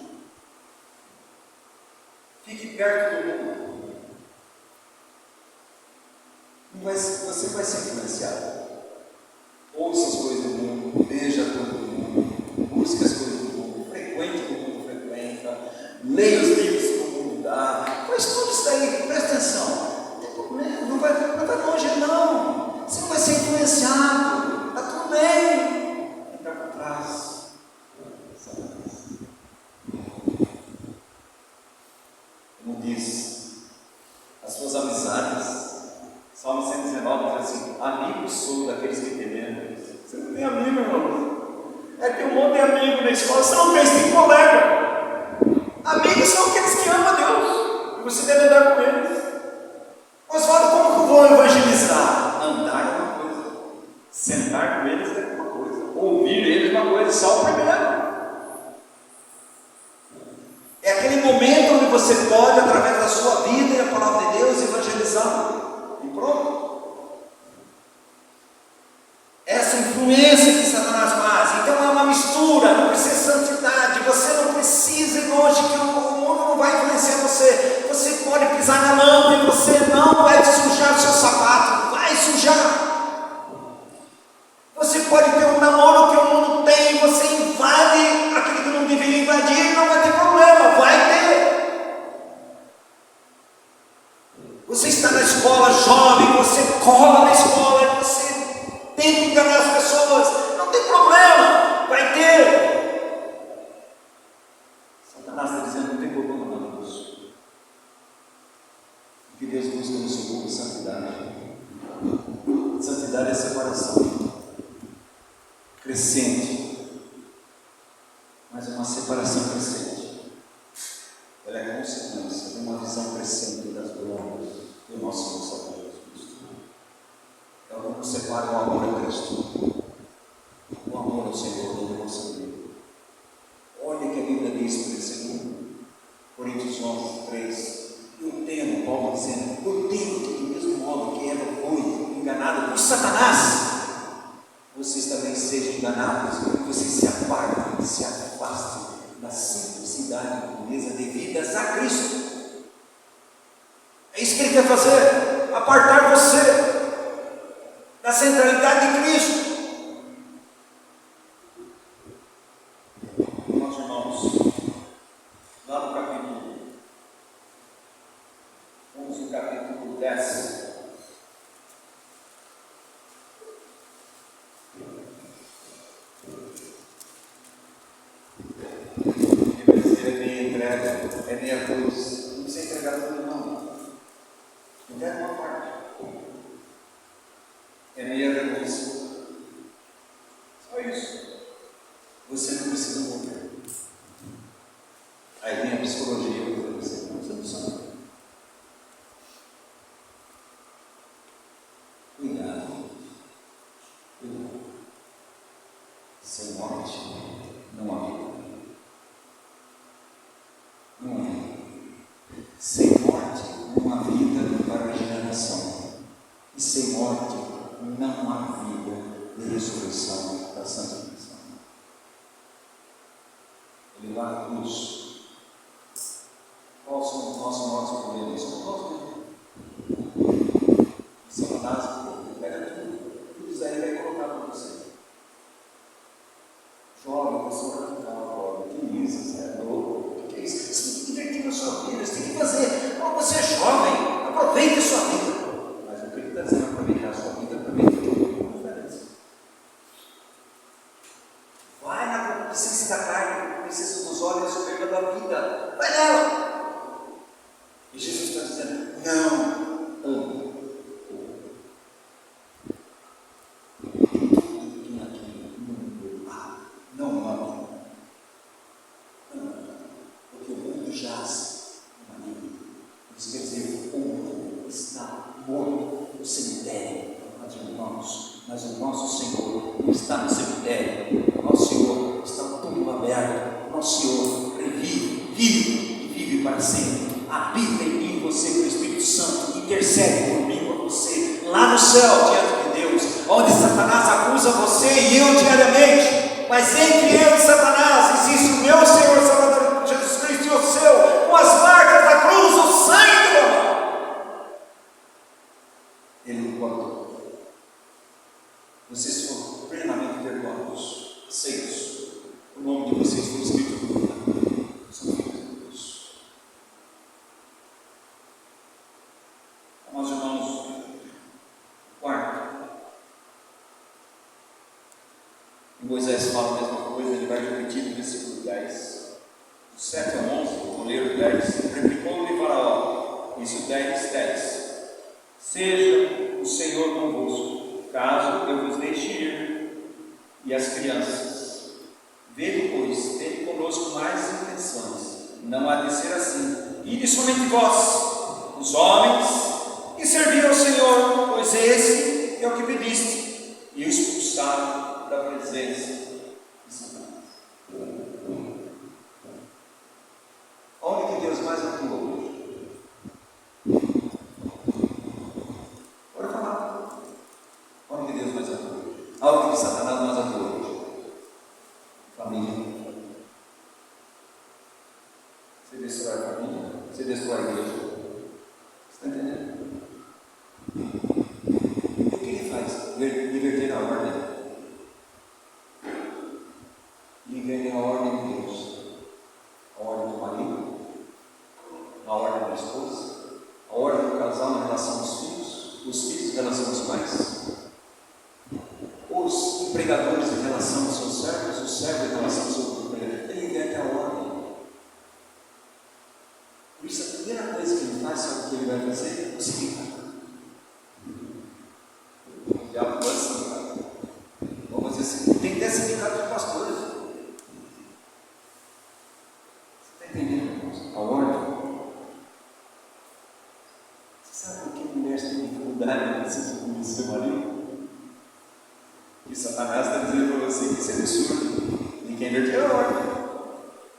Fique perto do mundo. Você vai ser influenciado. Ouça as coisas do mundo, veja tudo do mundo, busque as coisas do mundo, frequente o que o mundo frequenta, leia os livros que o mundo dá, faz tudo isso aí, presta atenção. Não tem problema, não vai longe não. Você não vai ser influenciado, está tudo bem. Quem está por trás? Como diz, as suas amizades. Salmo 119 diz assim: amigo sou daqueles que te lembram. Você não tem amigo, irmão. Tem um monte de amigo na escola, você não tem colega. Amigos são aqueles que amam a Deus, e você deve andar com eles. Oswaldo, como que eu vou evangelizar? Andar é uma coisa, sentar com eles é uma coisa, ouvir eles é uma coisa, só o primeiro. É aquele momento onde você pode, através da sua vida e a palavra de Deus, evangelizar. E pronto. Essa influência que Satanás faz. Então é uma mistura, não precisa de santidade. Você não precisa ir longe, que o mundo não vai influenciar você. Você pode pisar na lama e você não vai sujar o seu sapato. Vai sujar. Você pode ter um namoro que o mundo tem, você invade aquilo que não deveria invadir, não vai ter problema, vai ter. Você está na escola jovem, você cola na escola e você tenta enganar as pessoas, não tem problema, vai ter. Satanás está dizendo: não tem problema não, Deus. O que Deus busca no seu povo é santidade. Santidade é separação crescente, mas uma separação crescente. Ela é consequência de uma visão crescente das glórias do nosso Salvador Jesus Cristo. É o que nos separa o amor a Cristo, o amor ao Senhor da nossa vida. Olha o que a Bíblia diz, por exemplo, Coríntios 11, 3. Eu tenho, Paulo dizendo, eu tenho que do mesmo modo que Eva foi enganada por Satanás, vocês também sejam enganados, vocês se apartem, se afastem da simplicidade e pureza devidas a Cristo. É isso que Ele quer fazer, apartar você da centralidade de Cristo. Meus irmãos, lá no capítulo 11, capítulo 10, é meia cruz, não precisa entregar tudo não, entrega uma parte, é meia renúncia, só isso, você não precisa morrer. Aí vem a psicologia para você não precisa. Cuidado, sem morte não há vida. Não é. Sem morte não há vida para a regeneração. E sem morte não há vida de ressurreição da santificação. Ele lá na cruz. Quais são os nossos problemas? São nós mesmos. Satanás pega tudo isso aí vai colocar para você. Jovem, você vai ficar agora. Que isso, é louco? Que é isso? Você tem que divertir na sua vida, você tem que fazer. Como você é jovem, aproveite a sua vida. Mas o que ele está dizendo, aproveitar a sua vida, aproveite tudo. Vai na concupiscência da carne, na concupiscência dos olhos, a soberba da vida. Vai nela. E Jesus está dizendo: não, ame. Não ame. Porque o mundo jaz na vida. Isso quer dizer, o mundo está morto no cemitério. irmãos, mas o nosso Senhor não está no cemitério, o nosso Senhor está no túmulo aberto, o nosso Senhor revive, vive e vive para sempre. Habita em mim você com o Espírito Santo, intercede por mim, por você, lá no céu, diante de Deus, onde Satanás acusa você e eu diariamente, mas entre eu e Satanás existe o meu Senhor Salvador Jesus Cristo e o seu, com as marcas da cruz, o sangue do amor. Ele não pode. Vocês foram plenamente perdoados, aceitos. O nome de vocês foi escrito no livro. São filhos de Deus. Meus irmãos, quarto. E Moisés fala a mesma coisa, ele vai repetir no versículo 10. Do 7 ao 11, vou ler o 10. Replicou-lhe Faraó, isso 10. Seja o Senhor convosco, caso eu vos deixe ir, e as crianças. Vede, pois, tende conosco mais intenções, não há de ser assim. Ide somente vós, os homens, e servir ao Senhor, pois esse é o que pediste. E o expulsaram da presença de Satanás. Onde que Deus mais atuou hoje? Bora falar. Onde que Deus mais atuou hoje? Onde que Satanás mais atuou hoje? Família. Você destrói a família, você destrói a igreja. Você está entendendo? E o que ele faz? Inverter a ordem. Inverter a ordem de Deus. A ordem do marido, a ordem da esposa, a ordem do casal na relação aos filhos, os filhos em relação aos pais, os empregadores em relação aos seus servos, os servos em relação aos seus empregadores. Ele inverte a ordem. Por isso, a primeira coisa que ele faz, sabe o que ele vai fazer? É o seguinte: o diabo gosta de sindicato. Vamos dizer assim, tem que ter sindicato de pastores. Você está entendendo, irmãos? A ordem. Você sabe por que a mulher tem dificuldade de se submeter ao seu marido? E Satanás está dizendo para você que isso é absurdo. Ninguém inverteu a ordem.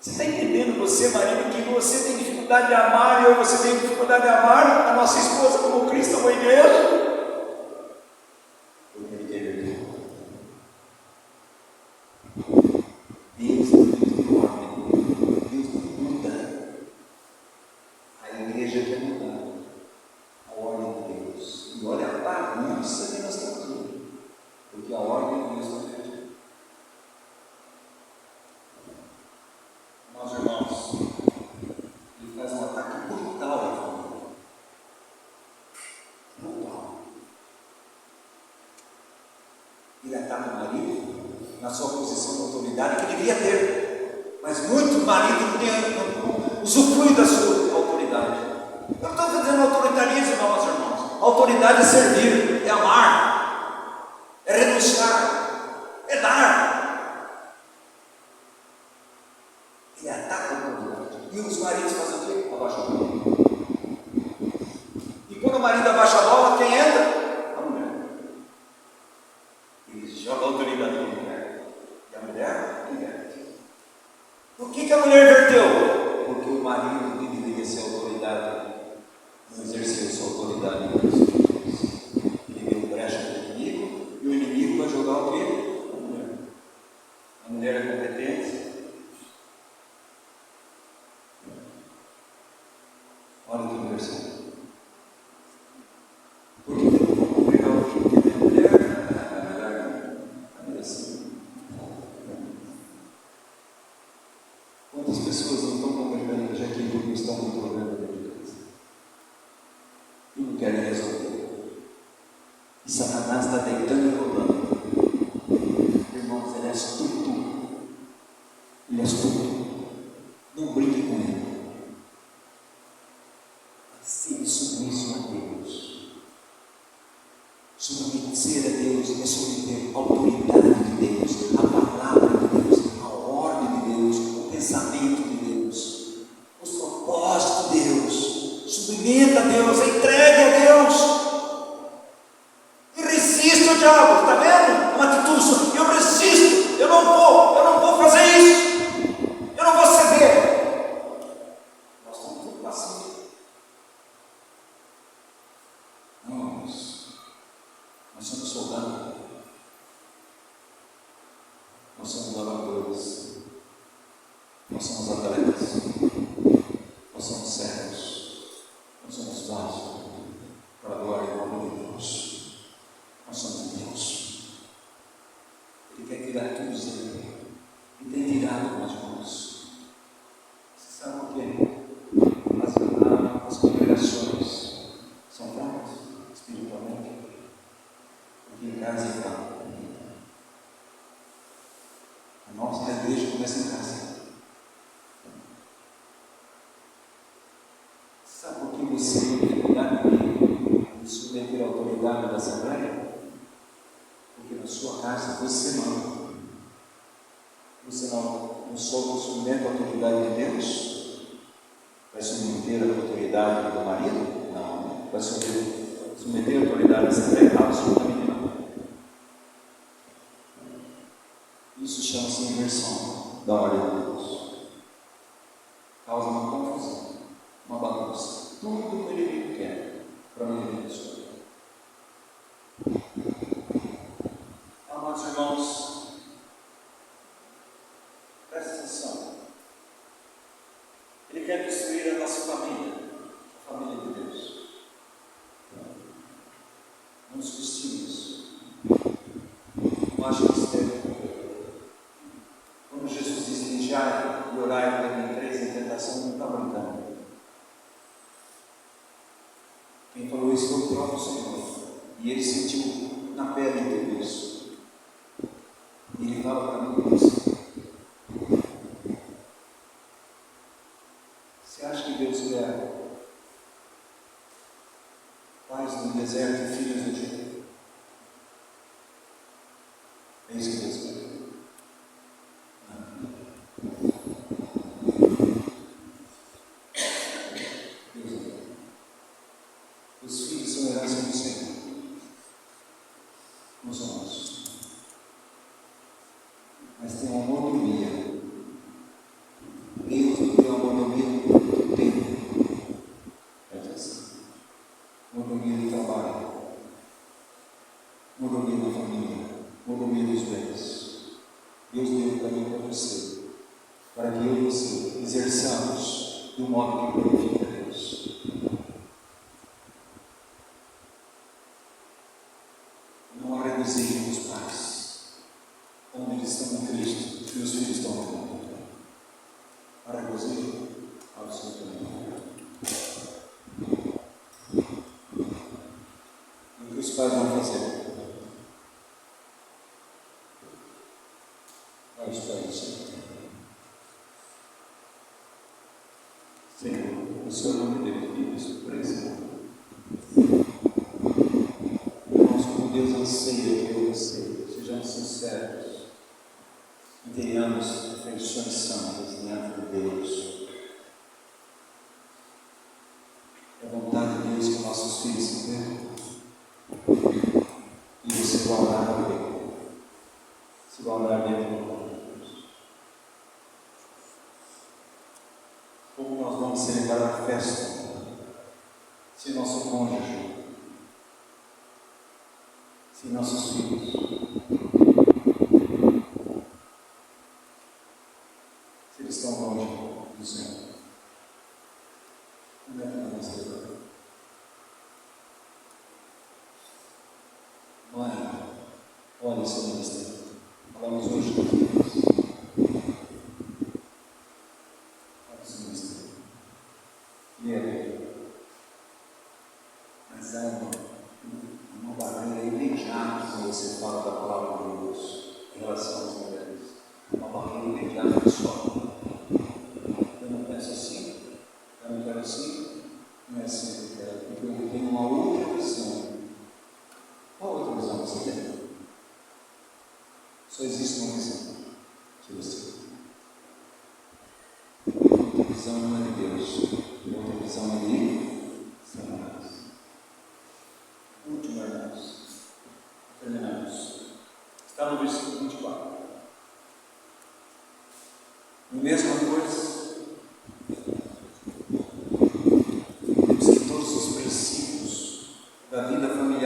Você está entendendo, você, marido, que você tem dificuldade de amar e eu, você tem dificuldade de amar a nossa esposa como Cristo amou a igreja? Porque ele quer inverter. Deus não ordem. Deus não muda. A igreja quer mudar a ordem de Deus. E olha a bagunça que nós estamos vendo. Porque a ordem de Deus está invertida. Meus irmãos, ele faz um ataque brutal à família. Brutal. Ele ataca o marido na sua posição de autoridade que deveria ter. Mas muito marido não usufrui da sua autoridade. Eu não estou fazendo autoritarismo, não, meus irmãos. Autoridade é servir, é amar, é renunciar, é dar. Ele ataca a autoridade. E os maridos fazem o quê? Abaixa a bola. E quando o marido abaixa a bola, quem entra? A mulher. Ele joga a autoridade na mulher. E a mulher inverte. Por que a mulher inverteu? Porque o marido que deveria ser autoridade não exerceu sua autoridade em Cristo Jesus. Ele deu brecha para o inimigo e o inimigo vai jogar o quê? A mulher. A mulher é competente. Olha que versículo. Por que eu não vou pregar hoje? Porque minha mulher é assim. Quantas pessoas não estão congregando já que porque estão no programa da igreja? E não querem resolver. E Satanás está deitando e rolando. Irmãos, ele é astuto. Ele é astuto. Não brinque com ele. Ser submisso a Deus. Submeter a Deus é submeter a autoridade de Deus, a palavra de Deus, a ordem de Deus, o pensamento de Deus, os propósitos de Deus. Submeta a Deus, entregue a Deus. E resista o irmãos, nós somos soldados, nós somos lavradores, nós somos atletas, nós somos servos, nós somos vasos para a glória e honra de Deus. Nós somos Deus. Ele quer tirar tudo isso dele. E tem tirado, meus irmãos. Você sabe por quê? As congregações são fracas espiritualmente, porque em casa é fraco. A nossa igreja começa em casa. Sabe por que você tem dificuldade de submeter a autoridade da Assembleia? Porque na sua casa você manda. Você não só submete a autoridade de Deus, vai submeter a autoridade do marido? Não. Vai submeter a autoridade da Assembleia? Absolutamente não. Isso chama-se inversão da ordem de Deus. Causa uma confusão, uma bagunça. Tudo que o inimigo quer para o inimigo destruir. Amados irmãos, presta atenção. Ele quer destruir a nossa família, a família de Deus. Não subestime isso. Não acho que esteja. Quando Jesus disse: vigiai e orai para mim, entreis em tentação, não está brincando. Quem falou isso foi o próprio Senhor. E ele sentiu na pele tudo isso. E ele fala para mim isso. Você acha que Deus quer pais no deserto e filhos no Egito? É isso que Deus quer. Os filhos são herança do Senhor, não são nossos. Mas tem uma monomia. Deus não tem uma monomia do tempo. Presta atenção. Monomia do trabalho, monomia da família, monomia dos bens. Deus deu um caminho para você, para que eu e você exerçamos do modo que glorifica a Deus. Não há regozijo dos pais, onde eles estão em Cristo e os filhos estão no mundo. Há regozijo? Absolutamente não. E o que os pais vão fazer? Vai estudar isso. Senhor, o Senhor não me deu filhos por exemplo. Deus anseia que eu e você sejamos sinceros e tenhamos afeições santas diante de Deus. É a vontade de Deus que nossos filhos se percam e você vai orar por ele. Você vai orar dentro do corpo de Deus. Como nós vamos celebrar a festa se nosso cônjuge, e nossos filhos, se eles estão longe do Senhor, como é que nós vamos celebrar? Mãe, olha o seu ministério. Falamos hoje dos filhos. Olha o seu ministério. E é mas há uma barreira imediata quando você fala da palavra de Deus em relação às mulheres. Uma barreira imediata que sobe. Eu não penso assim, eu não quero assim, não é assim que eu quero, porque eu tenho uma outra visão. Qual outra visão você tem? Só existe uma visão que você tem. Outra visão não é de Deus, outra visão é de Satanás. Último, irmãos. Terminamos. Está no versículo 24. A mesma coisa, temos que todos os princípios da vida familiar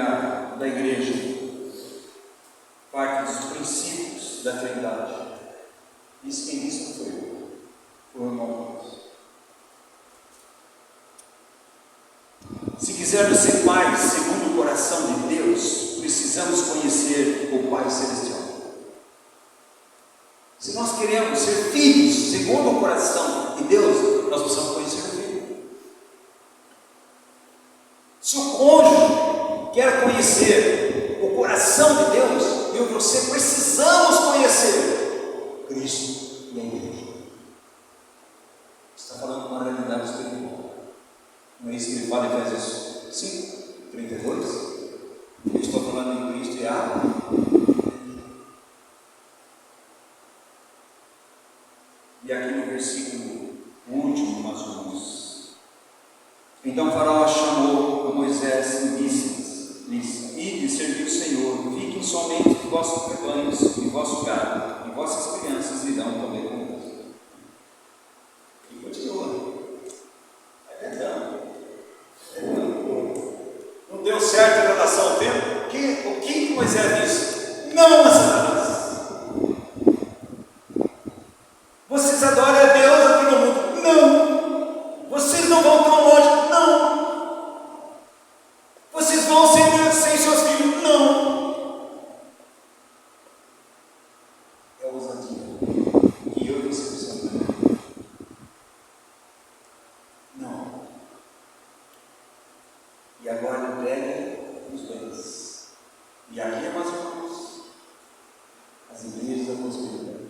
da Trindade. Isso quem disse não foi eu, foi o irmão Deus. Se quisermos ser pais segundo o coração de Deus, precisamos conhecer o Pai Celestial. Se nós queremos ser filhos segundo o coração de Deus, nós precisamos conhecer o Filho. Se o cônjuge quer conhecer o coração de Deus, eu e você precisamos conhecer Cristo e a Igreja. Está falando de uma realidade espiritual. Não é isso que ele fala em Efésios 5, 32? Eu estou falando em Cristo e a. E aqui no versículo último, mais ou menos. Então Faraó chamou a Moisés e disse-lhes: Ide servir o Senhor, fiquem somente de vossos rebanhos, e vosso gado, e vossas crianças irão comer conosco. E continua. Não deu certo em relação ao tempo? O que Moisés disse? Não, Satanás. Vocês adoram a Deus aqui no mundo? Não. Vocês não vão tão longe? Não. Vocês vão sem seus filhos? Não. É ousadia. E eu e você precisamos. Não. E agora entregue os bens. E aqui, meus irmãos, as igrejas da prosperidade.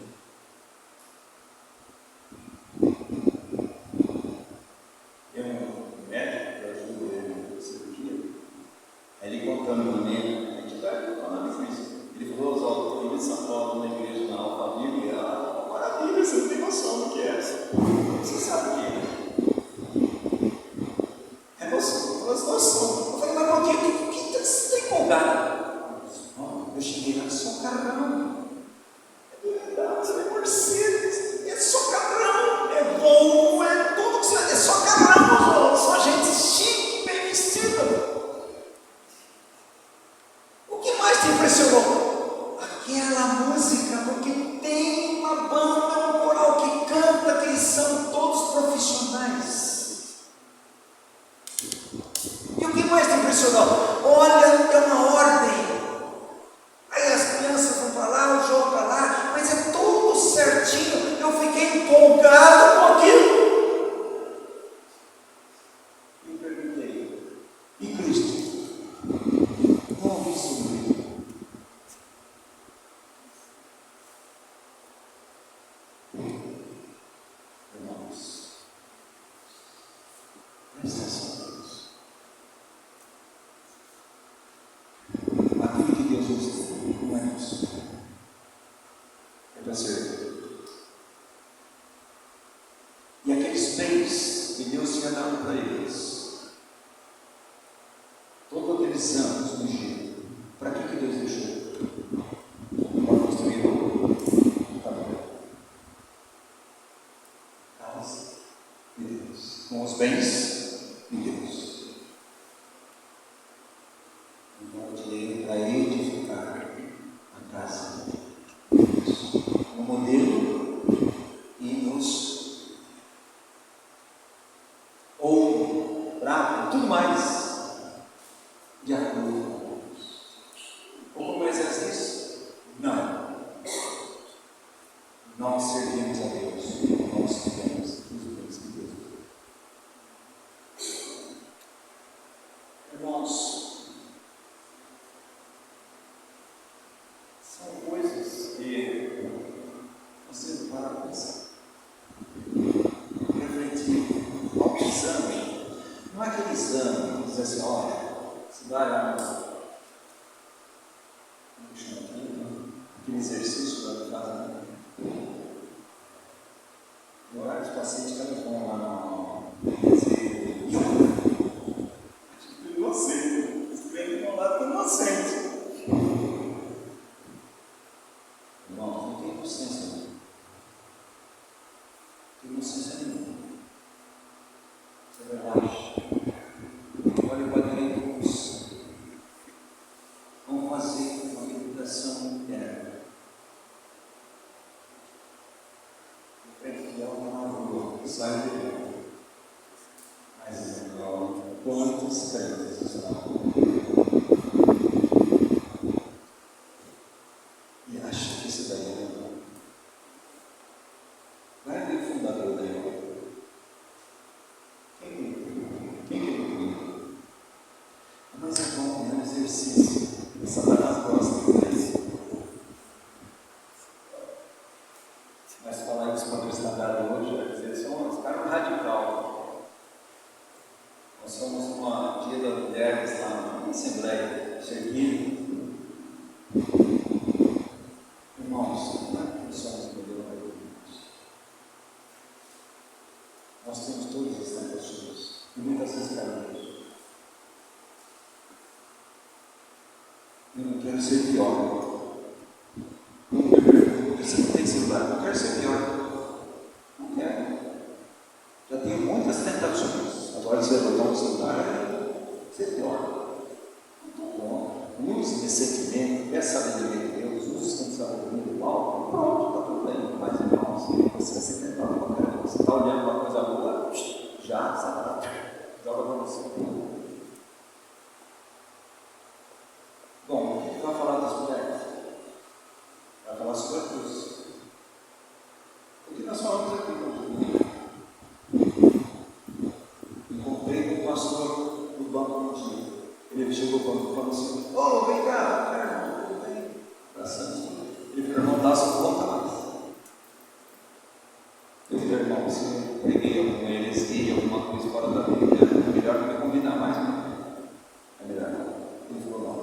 Tem um médico que ajuda ele na cirurgia. Aí ele contando no meio, a gente vai falando isso. Ele falou: Oswaldo, eu fui em São Paulo, na igreja na Alphaville, e ela, uma maravilha, você não tem noção do que é essa. Você sabe o que é? É noção. Eu falei: mas por que você está empolgado? Eu cheguei lá, só carrão. É verdade, você é Mercedes, é só carrão, é Volvo, é tudo que você é só carrão, só gente chique, bem vestida. O que mais te impressionou? Aquela música, porque tem uma banda, um coral que canta, que eles são todos profissionais. E o que mais te impressionou? Olha, é uma ordem. Aí as crianças vão para lá, o João para lá, mas é tudo certinho. Eu fiquei empolgado com aquilo. E perguntei: e Cristo? Como isso veio? Irmãos, presta atenção. Aquilo que Deus nos deu não é nosso, é para servir. E aqueles bens que Deus tinha dado para eles, todos aqueles anos no Egito, para que Deus deixou? Para construir o tabernáculo. Casa de Deus, com os bens de Deus. Para edificar a casa de Deus, no modelo e nos ouro, prata, tudo mais, de acordo com Deus. Ou como Moisés disse: não, nós servimos a Deus, nós temos os bens de Deus. Irmãos, são coisas que você não para para pensar. Refletir. Algum exame, não é aquele exame que diz assim: olha, você vai lá aquele exercício da casa. No horário dos pacientes que eles vão lá dizer yoga. Tipo inocente. Esse crente não dá tão inocente. Irmão, não tem inocência, não. Tem inocência nenhuma. Isso é verdade. Olha o padrinho do curso. Vamos fazer uma meditação interna. sai de dentro. Mas quantos crentes estão? E acha que isso daí é legal? Vai ver o fundador da igreja. Quem que procura? Mas é bom, é um exercício. Satanás gosta disso. Mas falar isso para o cristandade hoje, vai dizer, esse cara é um radical. Nós somos uma dia das mulheres lá na Assembleia Cheguinho. Irmãos, não é que nós somos melhores. Nós temos todas as tentativas. E muitas vezes caímos. Eu não quero ser pior. Você não tem celular, eu não quero ser pior. Não quero. Já tenho muitas tentativas. Agora você vai botar um celular, ser pior. Não estou bom. Use decentemente, peça a sabedoria de Deus, use o desenvolvimento igual. Pronto, está tudo bem. Mas irmãos, você vai ser tentado para caramba. Você está olhando uma coisa boa, já, sabe? Joga para você. Bom, o que vai falar das mulheres? Vai falar sobre a cruz. O que nós falamos aqui, encontrei com o pastor do banco um dia. Ele chegou para mim e falou assim: ô, vem cá, tudo bem? Ele falou: não dá só conta mais. Eu falei: irmão, você preguei alguma heresia, alguma coisa fora da Bíblia, é melhor não me convidar mais, não. É melhor não. Ele falou: não.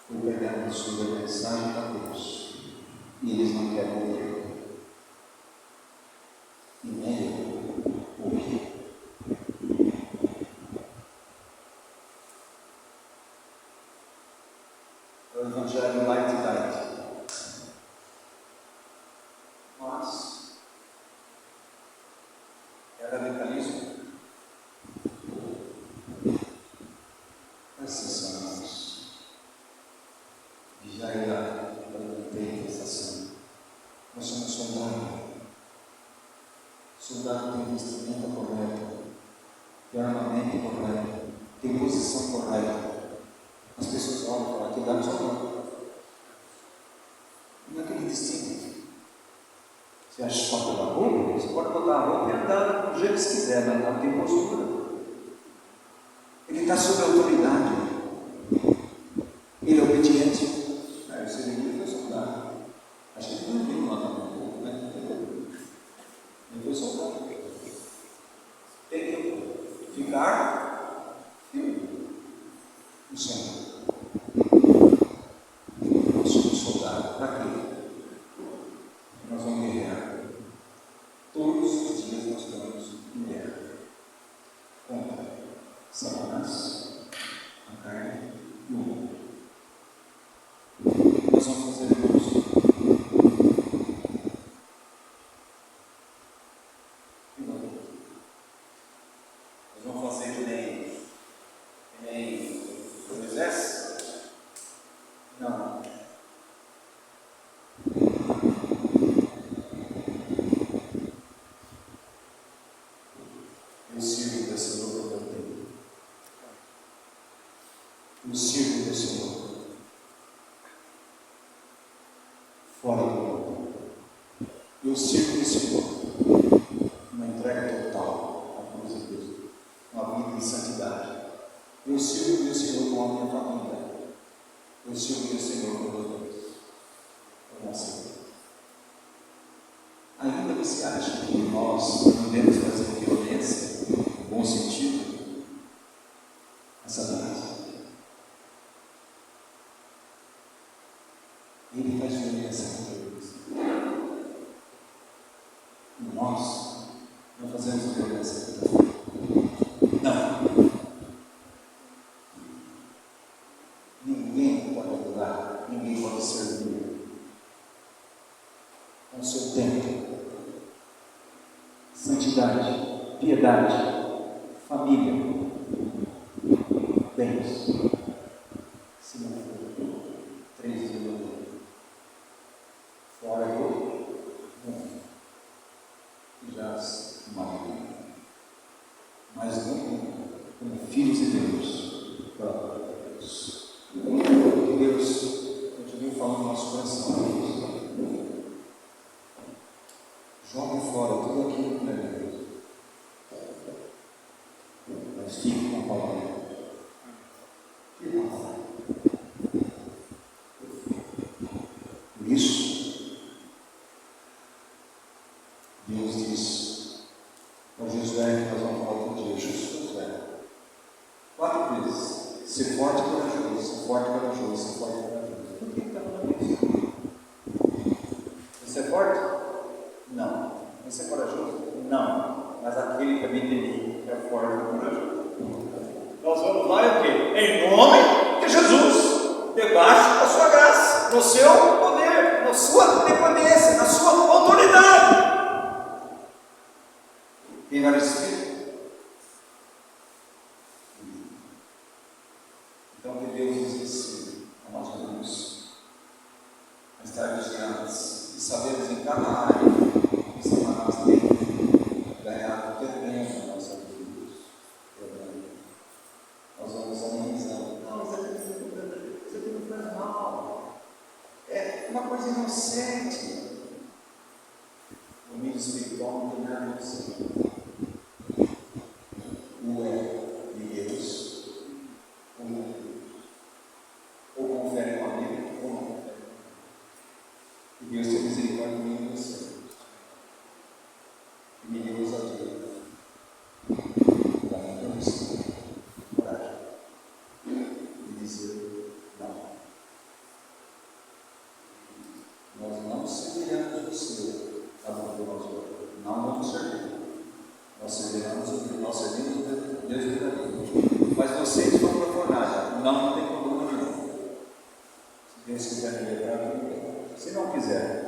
Fui pregando sobre a mensagem da cruz. E eles não querem ouvir. E nem eu ouvi. O Evangelho light. Mas é radicalismo. Essas irmãos. E já era manifestação. Nós somos soldados. Soldado tem vestimenta correta, tem armamento correto, tem posição correta. As pessoas olham e falam: aqui dá no soldado. Não é aquele distinto. Você acha que só pela roupa? Você pode botar a roupa e andar do jeito que você quiser, mas não tem postura. Ele está sob autoridade. Ele é obediente. Aí você vê que ele foi soldado. Acho que ele não viu lá no povo, né? Ele foi soldado. Tem que ficar firme no Senhor. Nós somos soldados. Para quê? Nós vamos guerrear. Todos os dias nós estamos em guerra contra Satanás, a carne e o mundo. Nós vamos fazer isso. Nós vamos fazer que nem Moisés? Não. Eu sirvo do Senhor como eu tenho. Eu sirvo do Senhor. Fora do mundo. Eu sirvo do Senhor. Uma entrega total à cruz de Deus. Uma vida de santidade. Eu sirvo do Senhor com a minha família. Eu sirvo do Senhor com meus dois. Eu não sei. Ainda você acha que nós não devemos fazer violência, no bom sentido, a Satanás? Ele faz violência contra eles. E nós não fazemos violência contra eles. Não. Ninguém pode adorar, ninguém pode servir. Com o seu tempo, santidade, piedade, família, bens. Se não for 3 dias, fora do mundo. como filhos de Deus, para a glória de Deus. Que Deus continue falando no nosso coração, Deus. Jogue fora tudo aquilo que não é Deus. Mas fique com a palavra. Fique com a palavra. Por isso, Deus diz para Josué, que nós vamos falar outro dia, Josué, 4 vezes, ser forte e corajoso, ser forte e corajoso, ser forte e corajoso. Por que está falando isso? Você é forte? Não. Você é corajoso? Não. Mas aquele que habita em mim é forte e corajoso. Nós vamos lá e o quê? Em nome de Jesus, debaixo da sua graça, no seu poder, na sua dependência, na sua autoridade. Quem vai decidir? Então, que Deus nos ensine a nós irmãos a estar vigilantes e sabermos em cada área que Satanás tem ganhado terreno na nossa vida. Nós vamos analisando. Não, isso aqui não faz mal. É uma coisa inocente. O mídia espiritual não tem nada inocente. O é de Deus, ou não é de Deus. Ou confere com a Bíblia, ou não confere. E Deus tem misericórdia de mim e você. E me deu ousadia. Para mim, você. Coragem. E dizer não. Nós não serviremos o Senhor a mão do nosso Deus. Não vamos servir. Nós serviremos Deus verdadeiro. Mas vocês vão para a fornalha. Não tem problema nenhum. Se Deus quiser me levar, se não quiser,